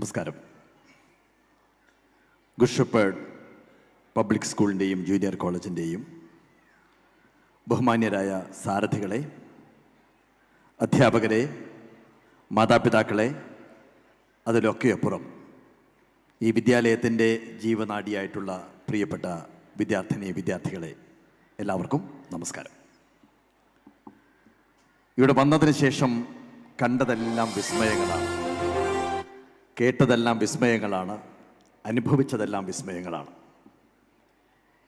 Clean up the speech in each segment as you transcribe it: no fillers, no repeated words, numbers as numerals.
നമസ്കാരം. Good shepherd public സ്കൂളിൻ്റെയും junior കോളേജിൻ്റെയും ബഹുമാന്യരായ സാരഥികളെ, അധ്യാപകരെ, മാതാപിതാക്കളെ, അതിലൊക്കെ അപ്പുറം ഈ വിദ്യാലയത്തിൻ്റെ ജീവനാഡിയായിട്ടുള്ള പ്രിയപ്പെട്ട വിദ്യാർത്ഥികളെ എല്ലാവർക്കും നമസ്കാരം. ഇവിടെ വന്നതിന് ശേഷം കണ്ടതെല്ലാം വിസ്മയങ്ങളാണ്, കേട്ടതെല്ലാം വിസ്മയങ്ങളാണ്, അനുഭവിച്ചതെല്ലാം വിസ്മയങ്ങളാണ്.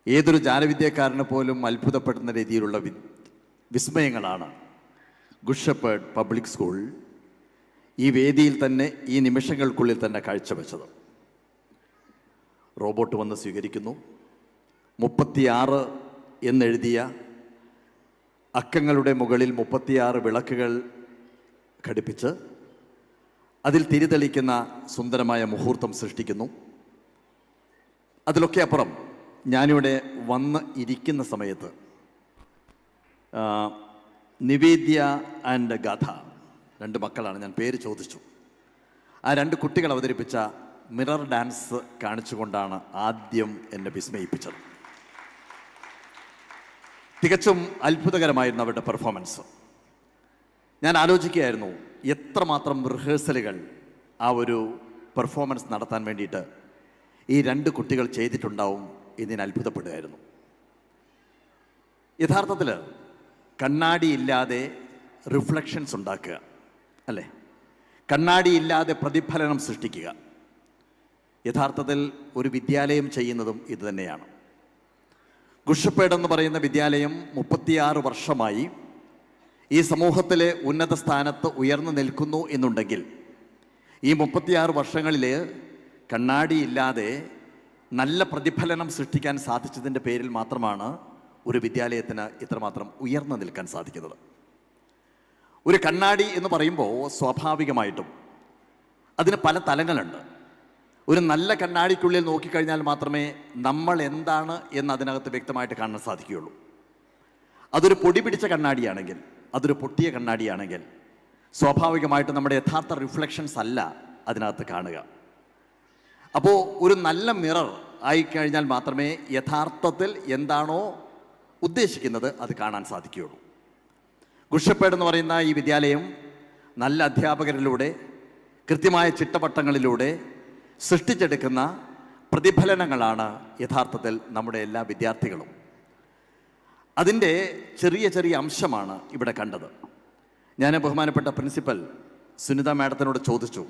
ഏതൊരു ജാലവിദ്യക്കാരന് പോലും അത്ഭുതപ്പെടുന്ന രീതിയിലുള്ള വിസ്മയങ്ങളാണ് ഗുഡ് ഷെപ്പേർഡ് പബ്ലിക് സ്കൂൾ ഈ വേദിയിൽ തന്നെ ഈ നിമിഷങ്ങൾക്കുള്ളിൽ തന്നെ കാഴ്ചവെച്ചത്. റോബോട്ട് വന്ന് സ്വീകരിക്കുന്നു. 36 എന്നെഴുതിയ അക്കങ്ങളുടെ മുകളിൽ 36 വിളക്കുകൾ ഘടിപ്പിച്ച് അതിൽ തിരിതെളിക്കുന്ന സുന്ദരമായ മുഹൂർത്തം സൃഷ്ടിക്കുന്നു. അതിലൊക്കെ അപ്പുറം ഞാനിവിടെ വന്ന് ഇരിക്കുന്ന സമയത്ത് നിവേദ്യ ആൻഡ് ഗാഥ, 2 മക്കളാണ്, ഞാൻ പേര് ചോദിച്ചു. ആ 2 കുട്ടികൾ അവതരിപ്പിച്ച മിറർ ഡാൻസ് കാണിച്ചുകൊണ്ടാണ് ആദ്യം എന്നെ വിസ്മയിപ്പിച്ചത്. തികച്ചും അത്ഭുതകരമായിരുന്നു അവരുടെ പെർഫോമൻസ്. ഞാൻ ആലോചിക്കുകയായിരുന്നു എത്രമാത്രം റിഹേഴ്സലുകൾ ആ ഒരു പെർഫോമൻസ് നടത്താൻ വേണ്ടിയിട്ട് ഈ 2 കുട്ടികൾ ചെയ്തിട്ടുണ്ടാവും എന്ന് ഞാൻ അത്ഭുതപ്പെടുകയായിരുന്നു. യഥാർത്ഥത്തിൽ കണ്ണാടിയില്ലാതെ റിഫ്ലക്ഷൻസ് ഉണ്ടാക്കുക, അല്ലേ? കണ്ണാടിയില്ലാതെ പ്രതിഫലനം സൃഷ്ടിക്കുക. യഥാർത്ഥത്തിൽ ഒരു വിദ്യാലയം ചെയ്യുന്നതും ഇത് തന്നെയാണ്. ഗുഡ് ഷെപ്പേർഡ് എന്ന് പറയുന്ന വിദ്യാലയം 36 വർഷമായി ഈ സമൂഹത്തിലെ ഉന്നത സ്ഥാനത്ത് ഉയർന്നു നിൽക്കുന്നു എന്നുണ്ടെങ്കിൽ ഈ 36 വർഷങ്ങളിൽ കണ്ണാടിയില്ലാതെ നല്ല പ്രതിഫലനം സൃഷ്ടിക്കാൻ സാധിച്ചതിൻ്റെ പേരിൽ മാത്രമാണ് ഒരു വിദ്യാലയത്തിന് ഇത്രമാത്രം ഉയർന്നു നിൽക്കാൻ സാധിക്കുന്നത്. ഒരു കണ്ണാടി എന്ന് പറയുമ്പോൾ സ്വാഭാവികമായിട്ടും അതിന് പല തലങ്ങളുണ്ട്. ഒരു നല്ല കണ്ണാടിക്കുള്ളിൽ നോക്കിക്കഴിഞ്ഞാൽ മാത്രമേ നമ്മൾ എന്താണ് എന്ന് അതിനകത്ത് വ്യക്തമായിട്ട് കാണാൻ സാധിക്കുകയുള്ളൂ. അതൊരു പൊടി പിടിച്ച കണ്ണാടിയാണെങ്കിൽ, അതൊരു പൊട്ടിയ കണ്ണാടിയാണെങ്കിൽ സ്വാഭാവികമായിട്ടും നമ്മുടെ യഥാർത്ഥ റിഫ്ലക്ഷൻസ് അല്ല അതിനകത്ത് കാണുക. അപ്പോൾ ഒരു നല്ല മിറർ ആയിക്കഴിഞ്ഞാൽ മാത്രമേ യഥാർത്ഥത്തിൽ എന്താണോ ഉദ്ദേശിക്കുന്നത് അത് കാണാൻ സാധിക്കുകയുള്ളൂ. ഗുഡ് ഷെപ്പേർഡ് എന്ന് പറയുന്ന ഈ വിദ്യാലയം നല്ല അധ്യാപകരിലൂടെ, കൃത്യമായ ചിട്ടവട്ടങ്ങളിലൂടെ സൃഷ്ടിച്ചെടുക്കുന്ന പ്രതിഫലനങ്ങളാണ് യഥാർത്ഥത്തിൽ നമ്മുടെ എല്ലാ വിദ്യാർത്ഥികളും. അതിൻ്റെ ചെറിയ ചെറിയ അംശമാണ് ഇവിടെ കണ്ടത്. ഞാൻ ബഹുമാനപ്പെട്ട പ്രിൻസിപ്പൽ സുനിത മാഡത്തിനോട് ചോദിച്ചു,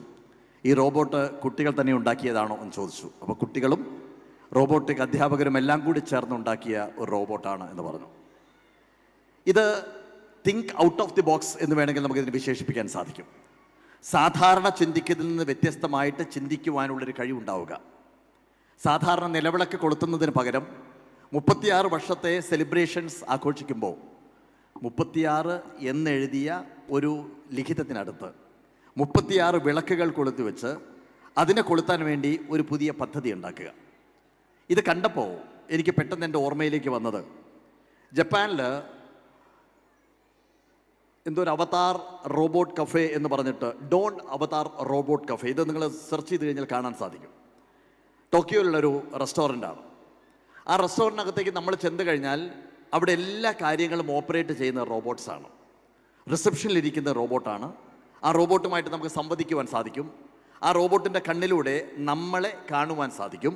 ഈ റോബോട്ട് കുട്ടികൾ തന്നെ ഉണ്ടാക്കിയതാണോ എന്ന് ചോദിച്ചു. അപ്പോൾ കുട്ടികളും റോബോട്ടിക് അധ്യാപകരും എല്ലാം കൂടി ചേർന്നുണ്ടാക്കിയ ഒരു റോബോട്ടാണ് എന്ന് പറഞ്ഞു. ഇത് think out of the box എന്ന് വേണമെങ്കിൽ നമുക്കിതിന് വിശേഷിപ്പിക്കാൻ സാധിക്കും. സാധാരണ ചിന്തിക്കുന്നതിൽ നിന്ന് വ്യത്യസ്തമായിട്ട് ചിന്തിക്കുവാനുള്ളൊരു കഴിവുണ്ടാവുക. സാധാരണ നിലവിളക്ക് കൊളുത്തുന്നതിന് പകരം 36 വർഷത്തെ സെലിബ്രേഷൻസ് ആഘോഷിക്കുമ്പോൾ 36 എന്നെഴുതിയ ഒരു ലിഖിതത്തിനടുത്ത് 36 വിളക്കുകൾ കൊളുത്തി വെച്ച് അതിനെ കൊളുത്താൻ വേണ്ടി ഒരു പുതിയ പദ്ധതി ഉണ്ടാക്കുക. ഇത് കണ്ടപ്പോൾ എനിക്ക് പെട്ടെന്ന് എൻ്റെ ഓർമ്മയിലേക്ക് വന്നത്, ജപ്പാനിൽ എന്തോ ഒരു അവതാർ റോബോട്ട് കഫേ എന്ന് പറഞ്ഞിട്ട്, ഡോൺ അവതാർ റോബോട്ട് കഫേ, ഇത് നിങ്ങൾ സെർച്ച് ചെയ്ത് കഴിഞ്ഞാൽ കാണാൻ സാധിക്കും. ടോക്കിയോയിലുള്ളൊരു റെസ്റ്റോറൻ്റാണ്. ആ റെസ്റ്റോറൻറ്റിനകത്തേക്ക് നമ്മൾ ചെന്ന് കഴിഞ്ഞാൽ അവിടെ എല്ലാ കാര്യങ്ങളും ഓപ്പറേറ്റ് ചെയ്യുന്ന റോബോട്ട്സാണ്. റിസപ്ഷനിലിരിക്കുന്ന റോബോട്ടാണ്. ആ റോബോട്ടുമായിട്ട് നമുക്ക് സംവദിക്കുവാൻ സാധിക്കും. ആ റോബോട്ടിൻ്റെ കണ്ണിലൂടെ നമ്മളെ കാണുവാൻ സാധിക്കും.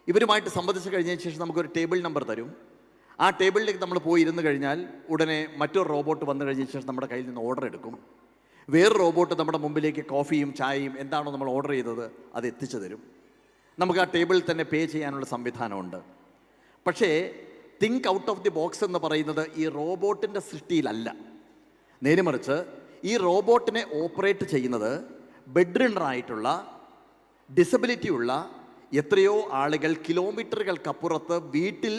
ഇവരുമായിട്ട് സംവദിച്ച് കഴിഞ്ഞതിന് ശേഷം നമുക്കൊരു ടേബിൾ നമ്പർ തരും. ആ ടേബിളിലേക്ക് നമ്മൾ പോയി ഇരുന്ന് കഴിഞ്ഞാൽ ഉടനെ മറ്റൊരു റോബോട്ട് വന്നു കഴിഞ്ഞതിന് ശേഷം നമ്മുടെ കയ്യിൽ നിന്ന് ഓർഡർ എടുക്കും. വേറൊരു റോബോട്ട് നമ്മുടെ മുമ്പിലേക്ക് കോഫിയും ചായയും എന്താണോ നമ്മൾ ഓർഡർ ചെയ്തത് അത് എത്തിച്ചു തരും. നമുക്ക് ആ ടേബിളിൽ തന്നെ പേ ചെയ്യാനുള്ള സംവിധാനമുണ്ട്. പക്ഷേ think out of the box എന്ന് പറയുന്നത് ഈ റോബോട്ടിൻ്റെ സൃഷ്ടിയിലല്ല. നേരെ മറിച്ച് ഈ റോബോട്ടിനെ ഓപ്പറേറ്റ് ചെയ്യുന്നത് ബെഡ്റിഡറായിട്ടുള്ള, ഡിസബിലിറ്റി ഉള്ള എത്രയോ ആളുകൾ കിലോമീറ്ററുകൾക്കപ്പുറത്ത് വീട്ടിൽ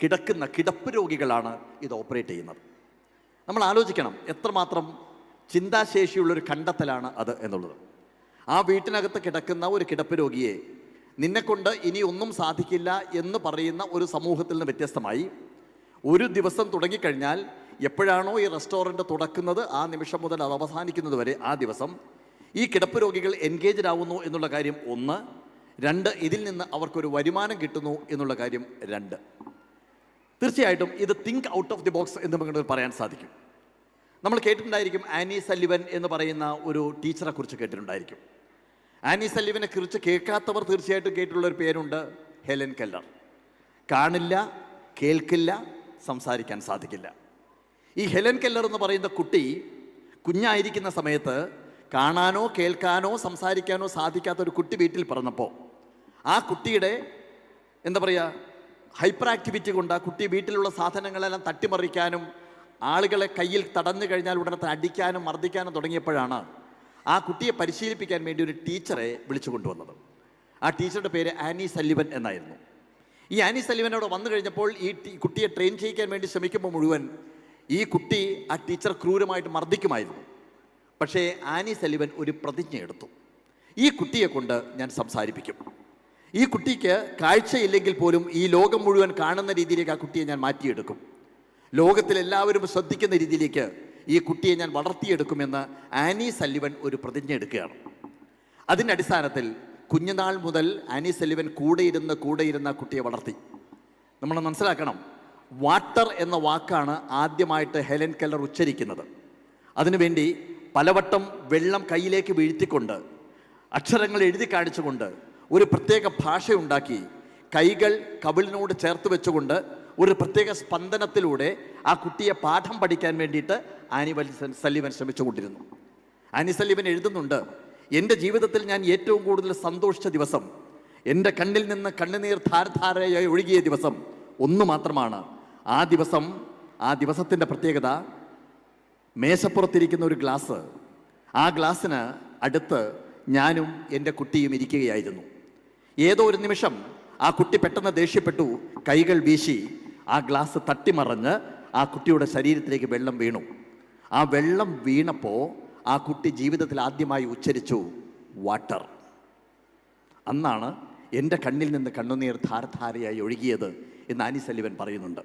കിടക്കുന്ന കിടപ്പ് രോഗികളാണ് ഇത് ഓപ്പറേറ്റ് ചെയ്യുന്നത്. നമ്മൾ ആലോചിക്കണം എത്രമാത്രം ചിന്താശേഷിയുള്ളൊരു കണ്ടെത്തലാണ് അത് എന്നുള്ളത്. ആ വീട്ടിനകത്ത് കിടക്കുന്ന ഒരു കിടപ്പ് രോഗിയെ നിന്നെക്കൊണ്ട് ഇനി ഒന്നും സാധിക്കില്ല എന്ന് പറയുന്ന ഒരു സമൂഹത്തിൽ നിന്ന് വ്യത്യസ്തമായി ഒരു ദിവസം തുടങ്ങിക്കഴിഞ്ഞാൽ എപ്പോഴാണോ ഈ റെസ്റ്റോറൻറ്റ് തുറക്കുന്നത് ആ നിമിഷം മുതൽ അത് അവസാനിക്കുന്നത് വരെ ആ ദിവസം ഈ കിടപ്പ് രോഗികൾ എൻഗേജ്ഡ് ആവുന്നു എന്നുള്ള കാര്യം ഒന്ന്. രണ്ട്, ഇതിൽ നിന്ന് അവർക്കൊരു വരുമാനം കിട്ടുന്നു എന്നുള്ള കാര്യം രണ്ട്. തീർച്ചയായിട്ടും ഇത് think out of the box എന്ന് നമുക്ക് പറയാൻ സാധിക്കും. നമ്മൾ കേട്ടിട്ടുണ്ടായിരിക്കും, ആനി സല്ലിവൻ എന്ന് പറയുന്ന ഒരു ടീച്ചറെ കുറിച്ച് കേട്ടിട്ടുണ്ടായിരിക്കും. ആനി സല്ലിവനെ കുറിച്ച് കേൾക്കാത്തവർ തീർച്ചയായിട്ടും കേട്ടിട്ടുള്ള ഒരു പേരുണ്ട്, ഹെലൻ കെല്ലർ. കാണില്ല, കേൾക്കില്ല, സംസാരിക്കാൻ സാധിക്കില്ല. ഈ ഹെലൻ കെല്ലർ എന്ന് പറയുന്ന കുട്ടി കുഞ്ഞായിരിക്കുന്ന സമയത്ത് കാണാനോ കേൾക്കാനോ സംസാരിക്കാനോ സാധിക്കാത്ത ഒരു കുട്ടി വീട്ടിൽ പിറന്നപ്പോൾ ആ കുട്ടിയുടെ എന്താ പറയുക, ഹൈപ്പർ ആക്ടിവിറ്റി കൊണ്ട് ആ കുട്ടി വീട്ടിലുള്ള സാധനങ്ങളെല്ലാം തട്ടിമറിക്കാനും ആളുകളെ കയ്യിൽ തടഞ്ഞു കഴിഞ്ഞാൽ ഉടനെ അടിക്കാനും മർദ്ദിക്കാനും തുടങ്ങിയപ്പോഴാണ് ആ കുട്ടിയെ പരിശീലിപ്പിക്കാൻ വേണ്ടി ഒരു ടീച്ചറെ വിളിച്ചു കൊണ്ടുവന്നത്. ആ ടീച്ചറുടെ പേര് ആനി സല്ലിവൻ എന്നായിരുന്നു. ഈ ആനി സല്ലിവൻ അവിടെ വന്നു കഴിഞ്ഞപ്പോൾ ഈ കുട്ടിയെ ട്രെയിൻ ചെയ്യിക്കാൻ വേണ്ടി ശ്രമിക്കുമ്പോൾ മുഴുവൻ ഈ കുട്ടി ആ ടീച്ചർ ക്രൂരമായിട്ട് മർദ്ദിക്കുമായിരുന്നു. പക്ഷേ ആനി സല്ലിവൻ ഒരു പ്രതിജ്ഞ എടുത്തു, ഈ കുട്ടിയെ കൊണ്ട് ഞാൻ സംസാരിപ്പിക്കും. ഈ കുട്ടിക്ക് കാഴ്ചയില്ലെങ്കിൽ പോലും ഈ ലോകം മുഴുവൻ കാണുന്ന രീതിയിലേക്ക് ആ കുട്ടിയെ ഞാൻ മാറ്റിയെടുക്കും. ലോകത്തിലെല്ലാവരും ശ്രദ്ധിക്കുന്ന രീതിയിലേക്ക് ഈ കുട്ടിയെ ഞാൻ വളർത്തിയെടുക്കുമെന്ന് ആനി സല്ലിവൻ ഒരു പ്രതിജ്ഞ എടുക്കുകയാണ്. അതിൻ്റെ അടിസ്ഥാനത്തിൽ കുഞ്ഞുനാൾ മുതൽ ആനി സല്ലിവൻ കൂടെ ഇരുന്ന് ആ കുട്ടിയെ വളർത്തി. നമ്മൾ മനസ്സിലാക്കണം, വാട്ടർ എന്ന വാക്കാണ് ആദ്യമായിട്ട് ഹെലൻ കെല്ലർ ഉച്ചരിക്കുന്നത്. അതിനുവേണ്ടി പലവട്ടം വെള്ളം കയ്യിലേക്ക് വീഴ്ത്തിക്കൊണ്ട് അക്ഷരങ്ങൾ എഴുതി കാണിച്ചുകൊണ്ട് ഒരു പ്രത്യേക ഭാഷയുണ്ടാക്കി കൈകൾ കവിളിനോട് ചേർത്ത് വെച്ചുകൊണ്ട് ഒരു പ്രത്യേക സ്പന്ദനത്തിലൂടെ ആ കുട്ടിയെ പാഠം പഠിക്കാൻ വേണ്ടിയിട്ട് ആനി സല്ലിവൻ ശ്രമിച്ചുകൊണ്ടിരുന്നു. ആനി സല്ലിവൻ എഴുതുന്നുണ്ട്, എൻ്റെ ജീവിതത്തിൽ ഞാൻ ഏറ്റവും കൂടുതൽ സന്തോഷിച്ച ദിവസം, എൻ്റെ കണ്ണിൽ നിന്ന് കണ്ണുനീർ ധാരധാരയായി ഒഴുകിയ ദിവസം ഒന്ന് മാത്രമാണ്. ആ ദിവസത്തിൻ്റെ പ്രത്യേകത, മേശപ്പുറത്തിരിക്കുന്ന ഒരു ഗ്ലാസ്, ആ ഗ്ലാസ്സിന് അടുത്ത് ഞാനും എൻ്റെ കുട്ടിയും ഇരിക്കുകയായിരുന്നു. ഏതോ ഒരു നിമിഷം ആ കുട്ടി പെട്ടെന്ന് ദേഷ്യപ്പെട്ടു, കൈകൾ വീശി ആ ഗ്ലാസ് തട്ടിമറിഞ്ഞ് ആ കുട്ടിയുടെ ശരീരത്തിലേക്ക് വെള്ളം വീണു. ആ വെള്ളം വീണപ്പോൾ ആ കുട്ടി ജീവിതത്തിൽ ആദ്യമായി ഉച്ചരിച്ചു വാട്ടർ. അന്നാണ് എൻ്റെ കണ്ണിൽ നിന്ന് കണ്ണുനീർ ധാരധാരയായി ഒഴുകിയത് എന്ന് ആനി സല്ലിവൻ പറയുന്നുണ്ട്.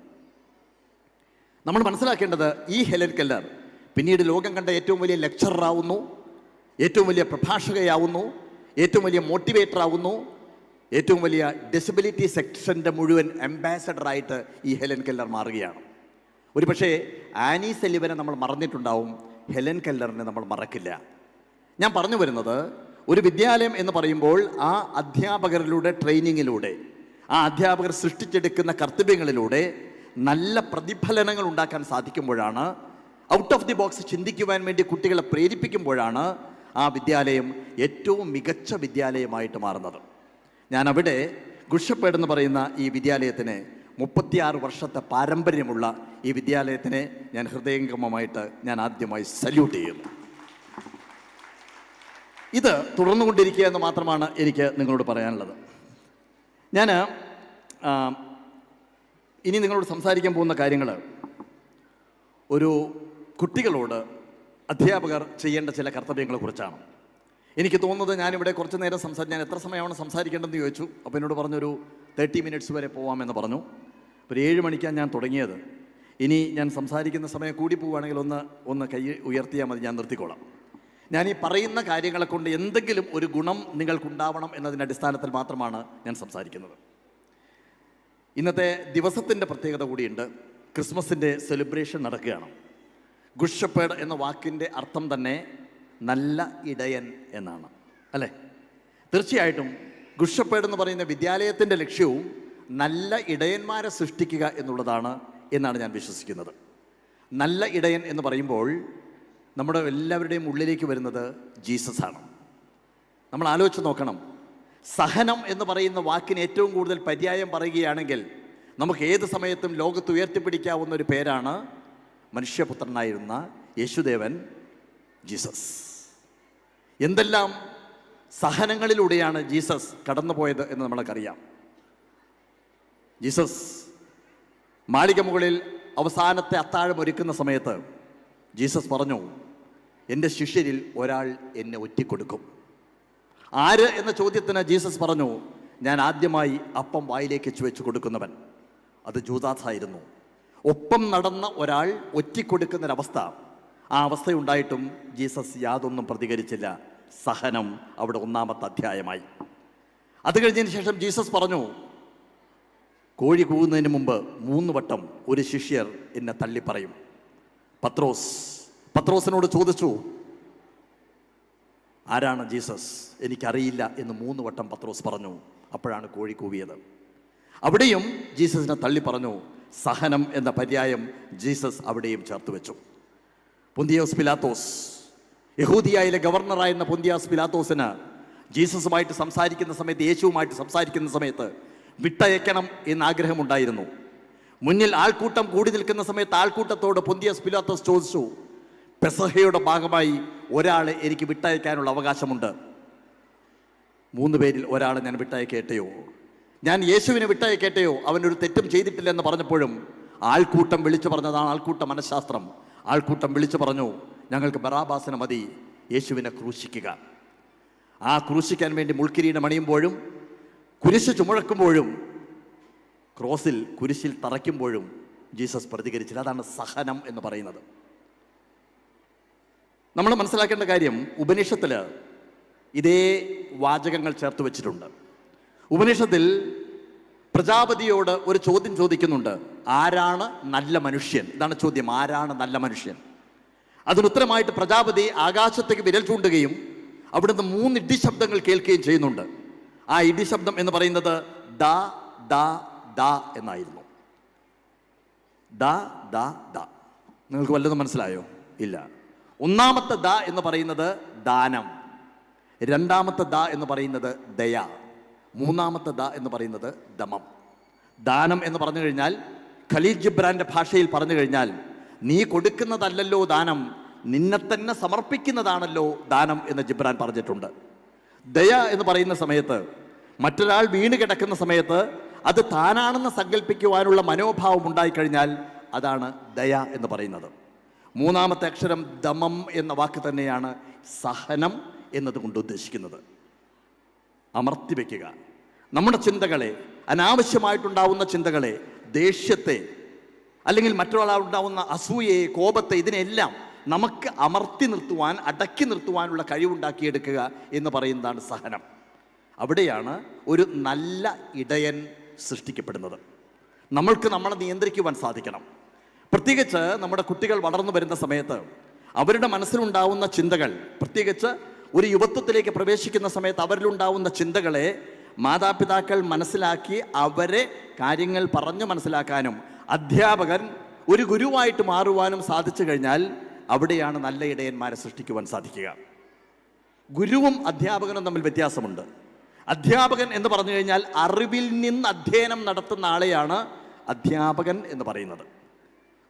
നമ്മൾ മനസ്സിലാക്കേണ്ടത്, ഈ ഹെലൻ കെല്ലർ പിന്നീട് ലോകം കണ്ട ഏറ്റവും വലിയ ലെക്ചററാവുന്നു, ഏറ്റവും വലിയ പ്രഭാഷകയാവുന്നു, ഏറ്റവും വലിയ മോട്ടിവേറ്റർ ആവുന്നു, ഏറ്റവും വലിയ ഡിസബിലിറ്റി സെക്ഷൻ്റെ മുഴുവൻ അംബാസഡറായിട്ട് ഈ ഹെലൻ കെല്ലർ മാറുകയാണ്. ഒരുപക്ഷേ ആനി സല്ലിവനെ നമ്മൾ മറന്നിട്ടുണ്ടാവും, ഹെലൻ കെല്ലറിനെ നമ്മൾ മറക്കില്ല. ഞാൻ പറഞ്ഞു വരുന്നത്, ഒരു വിദ്യാലയം എന്ന് പറയുമ്പോൾ ആ അധ്യാപകരിലൂടെ, ട്രെയിനിങ്ങിലൂടെ, ആ അധ്യാപകർ സൃഷ്ടിച്ചെടുക്കുന്ന കർത്തവ്യങ്ങളിലൂടെ നല്ല പ്രതിഫലനങ്ങൾ ഉണ്ടാക്കാൻ സാധിക്കുമ്പോഴാണ്, ഔട്ട് ഓഫ് ദി ബോക്സ് ചിന്തിക്കുവാൻ വേണ്ടി കുട്ടികളെ പ്രേരിപ്പിക്കുമ്പോഴാണ് ആ വിദ്യാലയം ഏറ്റവും മികച്ച വിദ്യാലയമായിട്ട് മാറുന്നത്. ഞാൻ അവിടെ ഗുഡ്ഷെപ്പേർഡ് എന്ന് പറയുന്ന ഈ വിദ്യാലയത്തിന് 36 വർഷത്തെ പാരമ്പര്യമുള്ള ഈ വിദ്യാലയത്തിനെ ഞാൻ ഹൃദയംഗമമായിട്ട് ഞാൻ ആദ്യമായി സല്യൂട്ട് ചെയ്യുന്നു. ഇത് തുടർന്നുകൊണ്ടിരിക്കുക എന്ന് മാത്രമാണ് എനിക്ക് നിങ്ങളോട് പറയാനുള്ളത്. ഞാൻ ഇനി നിങ്ങളോട് സംസാരിക്കാൻ പോകുന്ന കാര്യങ്ങൾ ഒരു കുട്ടികളോട് അധ്യാപകർ ചെയ്യേണ്ട ചില കർത്തവ്യങ്ങളെ കുറിച്ചാണ്. എനിക്ക് തോന്നുന്നത്, ഞാനിവിടെ കുറച്ച് നേരം ഞാൻ എത്ര സമയമാണ് സംസാരിക്കേണ്ടതെന്ന് ചോദിച്ചു. അപ്പോൾ എന്നോട് പറഞ്ഞൊരു 30 മിനിറ്റ്സ് വരെ പോകാമെന്ന് പറഞ്ഞു. ഒരു 7 മണിക്കാണ് ഞാൻ തുടങ്ങിയത്. ഇനി ഞാൻ സംസാരിക്കുന്ന സമയം കൂടി പോവുകയാണെങ്കിൽ ഒന്ന് കൈ ഉയർത്തിയാൽ മതി, ഞാൻ നിർത്തിക്കോളാം. ഞാൻ ഈ പറയുന്ന കാര്യങ്ങളെ കൊണ്ട് എന്തെങ്കിലും ഒരു ഗുണം നിങ്ങൾക്കുണ്ടാവണം എന്നതിൻ്റെ അടിസ്ഥാനത്തിൽ മാത്രമാണ് ഞാൻ സംസാരിക്കുന്നത്. ഇന്നത്തെ ദിവസത്തിൻ്റെ പ്രത്യേകത കൂടിയുണ്ട്. ക്രിസ്മസിൻ്റെ സെലിബ്രേഷൻ നടക്കുകയാണ്. ഗുഡ് ഷെപ്പേർഡ് എന്ന വാക്കിൻ്റെ അർത്ഥം തന്നെ നല്ല ഇടയൻ എന്നാണ്, അല്ലേ? തീർച്ചയായിട്ടും ഗുഡ് ഷെപ്പേർഡ് എന്ന് പറയുന്ന വിദ്യാലയത്തിൻ്റെ ലക്ഷ്യവും നല്ല ഇടയന്മാരെ സൃഷ്ടിക്കുക എന്നുള്ളതാണ് എന്നാണ് ഞാൻ വിശ്വസിക്കുന്നത്. നല്ല ഇടയൻ എന്ന് പറയുമ്പോൾ നമ്മുടെ എല്ലാവരുടെയും ഉള്ളിലേക്ക് വരുന്നത് ജീസസ് ആണ്. നമ്മൾ ആലോചിച്ച് നോക്കണം, സഹനം എന്ന് പറയുന്ന വാക്കിന് ഏറ്റവും കൂടുതൽ പര്യായം പറയുകയാണെങ്കിൽ നമുക്ക് ഏത് സമയത്തും ലോകത്ത് ഉയർത്തിപ്പിടിക്കാവുന്ന ഒരു പേരാണ് മനുഷ്യപുത്രനായിരുന്ന യേശുദേവൻ, ജീസസ്. എന്തെല്ലാം സഹനങ്ങളിലൂടെയാണ് ജീസസ് കടന്നുപോയത് എന്ന് നമ്മൾക്കറിയാം. ജീസസ് മാളിക മുകളിൽ അവസാനത്തെ അത്താഴം ഒരുക്കുന്ന സമയത്ത് ജീസസ് പറഞ്ഞു, എൻ്റെ ശിഷ്യരിൽ ഒരാൾ എന്നെ ഒറ്റിക്കൊടുക്കും. ആര് എന്ന ചോദ്യത്തിന് ജീസസ് പറഞ്ഞു, ഞാൻ ആദ്യമായി അപ്പം വായിലേക്ക് വെച്ച് കൊടുക്കുന്നവൻ. അത് ജൂദാസായിരുന്നു. ഒപ്പം നടന്ന ഒരാൾ ഒറ്റിക്കൊടുക്കുന്നൊരവസ്ഥ, ആ അവസ്ഥയുണ്ടായിട്ടും ജീസസ് യാതൊന്നും പ്രതികരിച്ചില്ല, സഹനം അവിടെ ഒന്നാമത്തെ അധ്യായമായി. അത് കഴിഞ്ഞതിന് ശേഷം ജീസസ് പറഞ്ഞു, കോഴി കൂവുന്നതിന് മുമ്പ് 3 വട്ടം ഒരു ശിഷ്യർ എന്നെ തള്ളിപ്പറയും. പത്രോസിനോട് ചോദിച്ചു, ആരാണ് ജീസസ്? എനിക്കറിയില്ല എന്ന് 3 വട്ടം പത്രോസ് പറഞ്ഞു. അപ്പോഴാണ് കോഴി കൂവിയത്. അവിടെയും ജീസസിനെ തള്ളി പറഞ്ഞു. സഹനം എന്ന പര്യായം ജീസസ് അവിടെയും ചേർത്ത് വെച്ചു. പൊന്തിയോസ് പിലാത്തോസ്, യഹൂദിയായിലെ ഗവർണറായിരുന്ന പൊന്തിയോസ് പിലാത്തോസിന് ജീസസുമായിട്ട് സംസാരിക്കുന്ന സമയത്ത്, യേശുവുമായിട്ട് സംസാരിക്കുന്ന സമയത്ത് വിട്ടയക്കണം എന്ന് ആഗ്രഹമുണ്ടായിരുന്നു. മുന്നിൽ ആൾക്കൂട്ടം കൂടി നിൽക്കുന്ന സമയത്ത് ആൾക്കൂട്ടത്തോട് പൊന്തിയോസ് പിലാത്തോസ് ചോദിച്ചു, പെസഹയുടെ ഭാഗമായി ഒരാളെ എനിക്ക് വിട്ടയക്കാനുള്ള അവകാശമുണ്ട്. 3 പേരിൽ ഒരാളെ ഞാൻ വിട്ടയക്കേട്ടയോ? ഞാൻ യേശുവിനെ വിട്ടയക്കേട്ടയോ? അവനൊരു തെറ്റും ചെയ്തിട്ടില്ലെന്ന് പറഞ്ഞപ്പോഴും ആൾക്കൂട്ടം വിളിച്ചു പറഞ്ഞതാണ് ആൾക്കൂട്ട മനഃശാസ്ത്രം. ആൾക്കൂട്ടം വിളിച്ചു പറഞ്ഞു, ഞങ്ങൾക്ക് ബറാബാസിനെ മതി, യേശുവിനെ ക്രൂശിക്കുക. ആ ക്രൂശിക്കാൻ വേണ്ടി മുൾക്കിരീടം അണിയുമ്പോഴും കുരിശ് ചുമഴക്കുമ്പോഴും കുരിശിൽ തറയ്ക്കുമ്പോഴും ജീസസ് പ്രതികരിച്ചില്ല. അതാണ് സഹനം എന്ന് പറയുന്നത്. നമ്മൾ മനസ്സിലാക്കേണ്ട കാര്യം, ഉപനിഷത്തിൽ ഇതേ വാചകങ്ങൾ ചേർത്ത് വെച്ചിട്ടുണ്ട്. ഉപനിഷത്തിൽ പ്രജാപതിയോട് ഒരു ചോദ്യം ചോദിക്കുന്നുണ്ട്, ആരാണ് നല്ല മനുഷ്യൻ? ഇതാണ് ചോദ്യം, ആരാണ് നല്ല മനുഷ്യൻ? അതിനുത്തരമായിട്ട് പ്രജാപതി ആകാശത്തേക്ക് വിരൽ ചൂണ്ടുകയും അവിടുന്ന് 3 ഇടിശബ്ദങ്ങൾ കേൾക്കുകയും ചെയ്യുന്നുണ്ട്. ആ ഇടിശബ്ദം എന്ന് പറയുന്നത് ദ ദ ദ എന്നായിരുന്നു. The the the. നിങ്ങൾക്ക് വല്ലതും മനസ്സിലായോ? ഇല്ല. ഒന്നാമത്തെ ദ എന്ന് പറയുന്നത് ദാനം, രണ്ടാമത്തെ ദ എന്ന് പറയുന്നത് ദയ, മൂന്നാമത്തെ ദ എന്ന് പറയുന്നത് ദമം. ദാനം എന്ന് പറഞ്ഞു കഴിഞ്ഞാൽ, ഖലീൽ ജിബ്രാന്റെ ഭാഷയിൽ പറഞ്ഞു കഴിഞ്ഞാൽ, നീ കൊടുക്കുന്നതല്ലല്ലോ ദാനം, നിന്നെ തന്നെ സമർപ്പിക്കുന്നതാണല്ലോ ദാനം എന്ന് ജിബ്രാൻ പറഞ്ഞിട്ടുണ്ട്. ദയ എന്ന് പറയുന്ന സമയത്ത്, മറ്റൊരാൾ വീണ് കിടക്കുന്ന സമയത്ത് അത് താനാണെന്ന് സങ്കല്പിക്കുവാനുള്ള മനോഭാവം ഉണ്ടായിക്കഴിഞ്ഞാൽ അതാണ് ദയ എന്ന് പറയുന്നത്. മൂന്നാമത്തെ അക്ഷരം ദമം എന്ന വാക്ക് തന്നെയാണ് സഹനം എന്നതുകൊണ്ട് ഉദ്ദേശിക്കുന്നത്. അമർത്തി വയ്ക്കുക. നമ്മുടെ ചിന്തകളെ, അനാവശ്യമായിട്ടുണ്ടാവുന്ന ചിന്തകളെ, ദേഷ്യത്തെ, അല്ലെങ്കിൽ മറ്റൊരാളുണ്ടാവുന്ന അസൂയയെ, കോപത്തെ, ഇതിനെല്ലാം നമുക്ക് അമർത്തി നിർത്തുവാൻ, അടക്കി നിർത്തുവാനുള്ള കഴിവുണ്ടാക്കിയെടുക്കുക എന്ന് പറയുന്നതാണ് സഹനം. അവിടെയാണ് ഒരു നല്ല ഇടയൻ സൃഷ്ടിക്കപ്പെടുന്നത്. നമ്മൾക്ക് നമ്മളെ നിയന്ത്രിക്കുവാൻ സാധിക്കണം. പ്രത്യേകിച്ച് നമ്മുടെ കുട്ടികൾ വളർന്നു വരുന്ന സമയത്ത് അവരുടെ മനസ്സിലുണ്ടാവുന്ന ചിന്തകൾ, പ്രത്യേകിച്ച് ഒരു യുവത്വത്തിലേക്ക് പ്രവേശിക്കുന്ന സമയത്ത് അവരിലുണ്ടാവുന്ന ചിന്തകളെ മാതാപിതാക്കൾ മനസ്സിലാക്കി അവരെ കാര്യങ്ങൾ പറഞ്ഞു മനസ്സിലാക്കാനും അധ്യാപകൻ ഒരു ഗുരുവായിട്ട് മാറുവാനും സാധിച്ചു കഴിഞ്ഞാൽ അവിടെയാണ് നല്ല ഇടയന്മാരെ സൃഷ്ടിക്കുവാൻ സാധിക്കുക. ഗുരുവും അധ്യാപകനും തമ്മിൽ വ്യത്യാസമുണ്ട്. അധ്യാപകൻ എന്ന് പറഞ്ഞു കഴിഞ്ഞാൽ അറിവിൽ നിന്ന് അധ്യയനം നടത്തുന്ന ആളെയാണ് അധ്യാപകൻ എന്ന് പറയുന്നത്.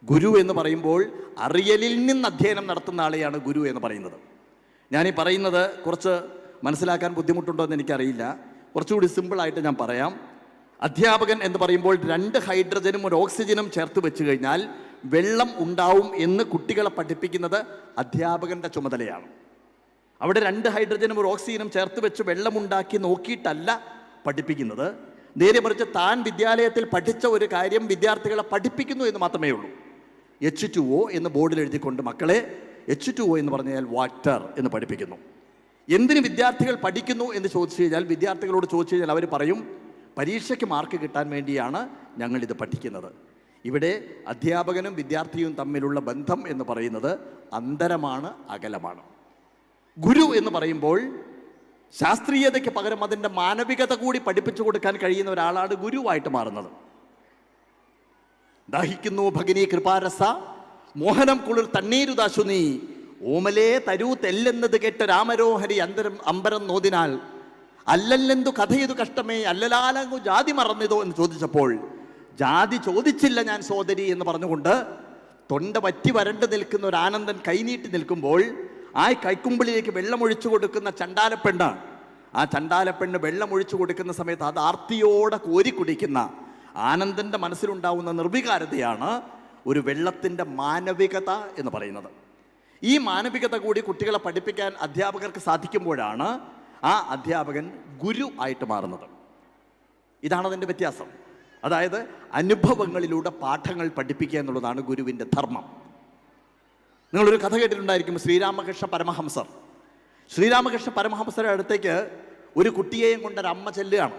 ഗുരു എന്ന് പറയുമ്പോൾ അറിയലിൽ നിന്ന് അധ്യയനം നടത്തുന്ന ആളെയാണ് ഗുരു എന്ന് പറയുന്നത്. ഞാനീ പറയുന്നത് കുറച്ച് മനസ്സിലാക്കാൻ ബുദ്ധിമുട്ടുണ്ടോ എന്ന് എനിക്കറിയില്ല. കുറച്ചുകൂടി സിമ്പിളായിട്ട് ഞാൻ പറയാം. അധ്യാപകൻ എന്ന് പറയുമ്പോൾ 2 ഹൈഡ്രജനും 1 ഓക്സിജനും ചേർത്ത് വെച്ച് കഴിഞ്ഞാൽ വെള്ളം ഉണ്ടാവും എന്ന് കുട്ടികളെ പഠിപ്പിക്കുന്നത് അധ്യാപകൻ്റെ ചുമതലയാണ്. അവിടെ 2 ഹൈഡ്രജനും 1 ഓക്സിജനും ചേർത്ത് വെച്ച് വെള്ളമുണ്ടാക്കി നോക്കിയിട്ടല്ല പഠിപ്പിക്കുന്നത്. നേരെ മറിച്ച് താൻ വിദ്യാലയത്തിൽ പഠിച്ച ഒരു കാര്യം വിദ്യാർത്ഥികളെ പഠിപ്പിക്കുന്നു എന്ന് മാത്രമേ ഉള്ളൂ. H2O എന്ന് ബോർഡിൽ എഴുതിക്കൊണ്ട് മക്കളെ H2O എന്ന് പറഞ്ഞാൽ വാട്ടർ എന്ന് പഠിപ്പിക്കുന്നു. എന്തിന് വിദ്യാർത്ഥികൾ പഠിക്കുന്നു എന്ന് ചോദിച്ചു കഴിഞ്ഞാൽ, വിദ്യാർത്ഥികളോട് ചോദിച്ചു കഴിഞ്ഞാൽ അവർ പറയും, പരീക്ഷയ്ക്ക് മാർക്ക് കിട്ടാൻ വേണ്ടിയാണ് ഞങ്ങളിത് പഠിക്കുന്നത്. ഇവിടെ അധ്യാപകനും വിദ്യാർത്ഥിയും തമ്മിലുള്ള ബന്ധം എന്ന് പറയുന്നത് അന്തരമാണ്, അകലമാണ്. ഗുരു എന്ന് പറയുമ്പോൾ ശാസ്ത്രീയതയ്ക്ക് പകരം അതിൻ്റെ മാനവികത കൂടി പഠിപ്പിച്ചു കൊടുക്കാൻ കഴിയുന്ന ഒരാളാണ് ഗുരുവായിട്ട് മാറുന്നത്. ദാഹിക്കുന്നു ഭഗിനി കൃപാരസ, മോഹനം കുളിർ തണ്ണീരുദാശു നീ, ഓമലേ തരൂ തെല്ലെന്നത് കേട്ട രാമരോഹരി അമ്പരം നോദിനാൽ, അല്ലല്ലെന്തു കഥയതു കഷ്ടമേ അല്ലലാലങ്ങു ജാതി മറന്നിതോ എന്ന് ചോദിച്ചപ്പോൾ, ജാതി ചോദിച്ചില്ല ഞാൻ സോദരി എന്ന് പറഞ്ഞുകൊണ്ട് തൊണ്ട വറ്റി വരണ്ട് നിൽക്കുന്ന ഒരു ആനന്ദൻ കൈനീട്ടി നിൽക്കുമ്പോൾ ആ കൈക്കുമ്പിളിലേക്ക് വെള്ളമൊഴിച്ചു കൊടുക്കുന്ന ചണ്ടാലപ്പെണ്ണ്, ആ ചണ്ടാലപ്പെണ്ണ് വെള്ളമൊഴിച്ചു കൊടുക്കുന്ന സമയത്ത് അത് ആർത്തിയോടെ കോരി കുടിക്കുന്ന ആനന്ദൻ്റെ മനസ്സിലുണ്ടാവുന്ന നിർവികാരതയാണ് ഒരു വെള്ളത്തിൻ്റെ മാനവികത എന്ന് പറയുന്നത്. ഈ മാനവികത കൂടി കുട്ടികളെ പഠിപ്പിക്കാൻ അധ്യാപകർക്ക് സാധിക്കുമ്പോഴാണ് ആ അധ്യാപകൻ ഗുരു ആയിട്ട് മാറുന്നത്. ഇതാണ് അതിൻ്റെ വ്യത്യാസം. അതായത് അനുഭവങ്ങളിലൂടെ പാഠങ്ങൾ പഠിപ്പിക്കുക എന്നുള്ളതാണ് ഗുരുവിൻ്റെ ധർമ്മം. നിങ്ങളൊരു കഥ കേട്ടിട്ടുണ്ടായിരിക്കും, ശ്രീരാമകൃഷ്ണ പരമഹംസർ. ശ്രീരാമകൃഷ്ണ പരമഹംസരുടെ അടുത്തേക്ക് ഒരു കുട്ടിയെയും കൊണ്ടൊരമ്മ ചെല്ലുകയാണ്.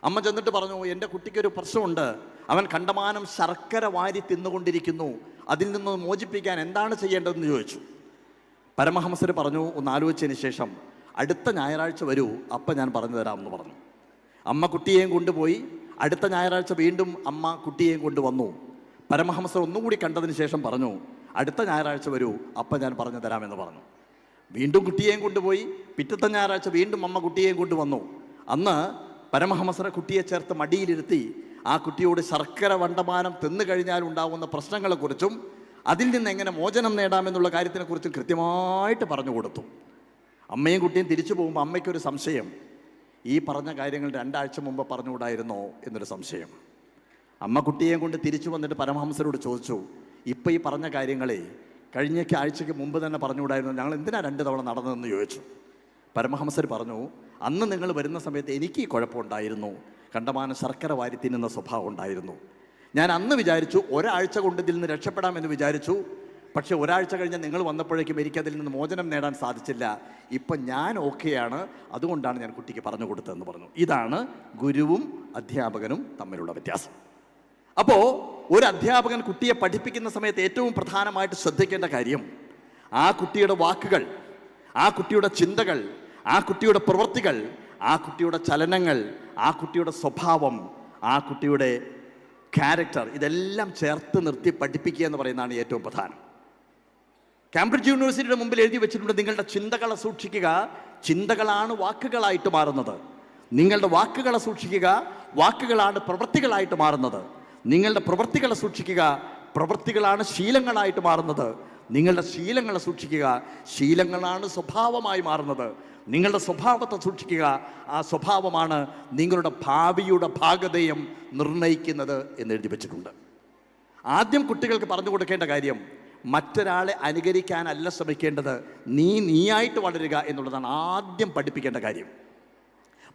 അമ്മ ചെന്നിട്ട് പറഞ്ഞു, എൻ്റെ കുട്ടിക്കൊരു പ്രശ്നമുണ്ട്, അവൻ കണ്ടമാനം ശർക്കര വാരി തിന്നുകൊണ്ടിരിക്കുന്നു, അതിൽ നിന്ന് മോചിപ്പിക്കാൻ എന്താണ് ചെയ്യേണ്ടതെന്ന് ചോദിച്ചു. പരമഹംസർ പറഞ്ഞു, ഒന്ന് ആലോചിച്ചതിന് ശേഷം അടുത്ത ഞായറാഴ്ച വരൂ, അപ്പം ഞാൻ പറഞ്ഞു തരാമെന്ന് പറഞ്ഞു. അമ്മ കുട്ടിയെയും കൊണ്ടുപോയി. അടുത്ത ഞായറാഴ്ച വീണ്ടും അമ്മ കുട്ടിയെയും കൊണ്ടുവന്നു. പരമഹംസർ ഒന്നുകൂടി കണ്ടതിന് ശേഷം പറഞ്ഞു, അടുത്ത ഞായറാഴ്ച വരൂ, അപ്പം ഞാൻ പറഞ്ഞു തരാമെന്ന് പറഞ്ഞു. വീണ്ടും കുട്ടിയെയും കൊണ്ടുപോയി. പിറ്റത്തെ ഞായറാഴ്ച വീണ്ടും അമ്മ കുട്ടിയെയും കൊണ്ടുവന്നു. അന്ന് പരമഹംസരെ കുട്ടിയെ ചേർത്ത് മടിയിലിരുത്തി ആ കുട്ടിയോട് ശർക്കര വണ്ടമാനം തിന്നു കഴിഞ്ഞാൽ ഉണ്ടാകുന്ന പ്രശ്നങ്ങളെക്കുറിച്ചും അതിൽ നിന്ന് എങ്ങനെ മോചനം നേടാമെന്നുള്ള കാര്യത്തിനെക്കുറിച്ചും കൃത്യമായിട്ട് പറഞ്ഞു കൊടുത്തു. അമ്മയും കുട്ടിയും തിരിച്ചു പോകുമ്പോൾ അമ്മയ്ക്കൊരു സംശയം, ഈ പറഞ്ഞ കാര്യങ്ങൾ 2 ആഴ്ച മുമ്പ് പറഞ്ഞുകൂടായിരുന്നോ എന്നൊരു സംശയം. അമ്മ കുട്ടിയെയും കൊണ്ട് തിരിച്ചു വന്നിട്ട് പരമഹംസരോട് ചോദിച്ചു, ഇപ്പം ഈ പറഞ്ഞ കാര്യങ്ങളെ കഴിഞ്ഞ ആഴ്ചയ്ക്ക് മുമ്പ് തന്നെ പറഞ്ഞുകൂടായിരുന്നു, ഞങ്ങൾ എന്തിനാ 2 തവണ നടന്നതെന്ന് ചോദിച്ചു. പരമഹംസർ പറഞ്ഞു, അന്ന് നിങ്ങൾ വരുന്ന സമയത്ത് എനിക്ക് ഈ കുഴപ്പമുണ്ടായിരുന്നു, കണ്ടമാനം ശർക്കര വാരി തിന്നുന്ന സ്വഭാവം ഉണ്ടായിരുന്നു. ഞാൻ അന്ന് വിചാരിച്ചു ഒരാഴ്ച കൊണ്ട് ഇതിൽ നിന്ന് രക്ഷപ്പെടാമെന്ന് വിചാരിച്ചു. പക്ഷേ ഒരാഴ്ച കഴിഞ്ഞ് നിങ്ങൾ വന്നപ്പോഴേക്കും എനിക്കതിൽ നിന്ന് മോചനം നേടാൻ സാധിച്ചില്ല. ഇപ്പം ഞാൻ ഓക്കെയാണ്, അതുകൊണ്ടാണ് ഞാൻ കുട്ടിക്ക് പറഞ്ഞു കൊടുത്തതെന്ന് പറഞ്ഞു. ഇതാണ് ഗുരുവും അധ്യാപകനും തമ്മിലുള്ള വ്യത്യാസം. അപ്പോൾ ഒരു അധ്യാപകൻ കുട്ടിയെ പഠിപ്പിക്കുന്ന സമയത്ത് ഏറ്റവും പ്രധാനമായിട്ട് ശ്രദ്ധിക്കേണ്ട കാര്യം ആ കുട്ടിയുടെ വാക്കുകൾ, ആ കുട്ടിയുടെ ചിന്തകൾ, ആ കുട്ടിയുടെ പ്രവൃത്തികൾ, ആ കുട്ടിയുടെ ചലനങ്ങൾ, ആ കുട്ടിയുടെ സ്വഭാവം, ആ കുട്ടിയുടെ ക്യാരക്ടർ, ഇതെല്ലാം ചേർത്ത് നിർത്തി പഠിപ്പിക്കുക എന്ന് പറയുന്നതാണ് ഏറ്റവും പ്രധാനം. കാംബ്രിഡ്ജ് യൂണിവേഴ്സിറ്റിയുടെ മുമ്പിൽ എഴുതി വെച്ചിട്ടുണ്ട്, നിങ്ങളുടെ ചിന്തകളെ സൂക്ഷിക്കുക, ചിന്തകളാണ് വാക്കുകളായിട്ട് മാറുന്നത്. നിങ്ങളുടെ വാക്കുകളെ സൂക്ഷിക്കുക, വാക്കുകളാണ് പ്രവൃത്തികളായിട്ട് മാറുന്നത്. നിങ്ങളുടെ പ്രവൃത്തികളെ സൂക്ഷിക്കുക, പ്രവൃത്തികളാണ് ശീലങ്ങളായിട്ട് മാറുന്നത്. നിങ്ങളുടെ ശീലങ്ങളെ സൂക്ഷിക്കുക, ശീലങ്ങളാണ് സ്വഭാവമായി മാറുന്നത്. നിങ്ങളുടെ സ്വഭാവത്തെ സൂക്ഷിക്കുക, ആ സ്വഭാവമാണ് നിങ്ങളുടെ ഭാവിയുടെ ഭാഗധേയം നിർണ്ണയിക്കുന്നത് എന്ന് എഴുതി വെച്ചിട്ടുണ്ട്. ആദ്യം കുട്ടികൾക്ക് പറഞ്ഞു കൊടുക്കേണ്ട കാര്യം മറ്റൊരാളെ അനുകരിക്കാനല്ല ശ്രമിക്കേണ്ടത്, നീയായിട്ട് വളരുക എന്നുള്ളതാണ് ആദ്യം പഠിപ്പിക്കേണ്ട കാര്യം.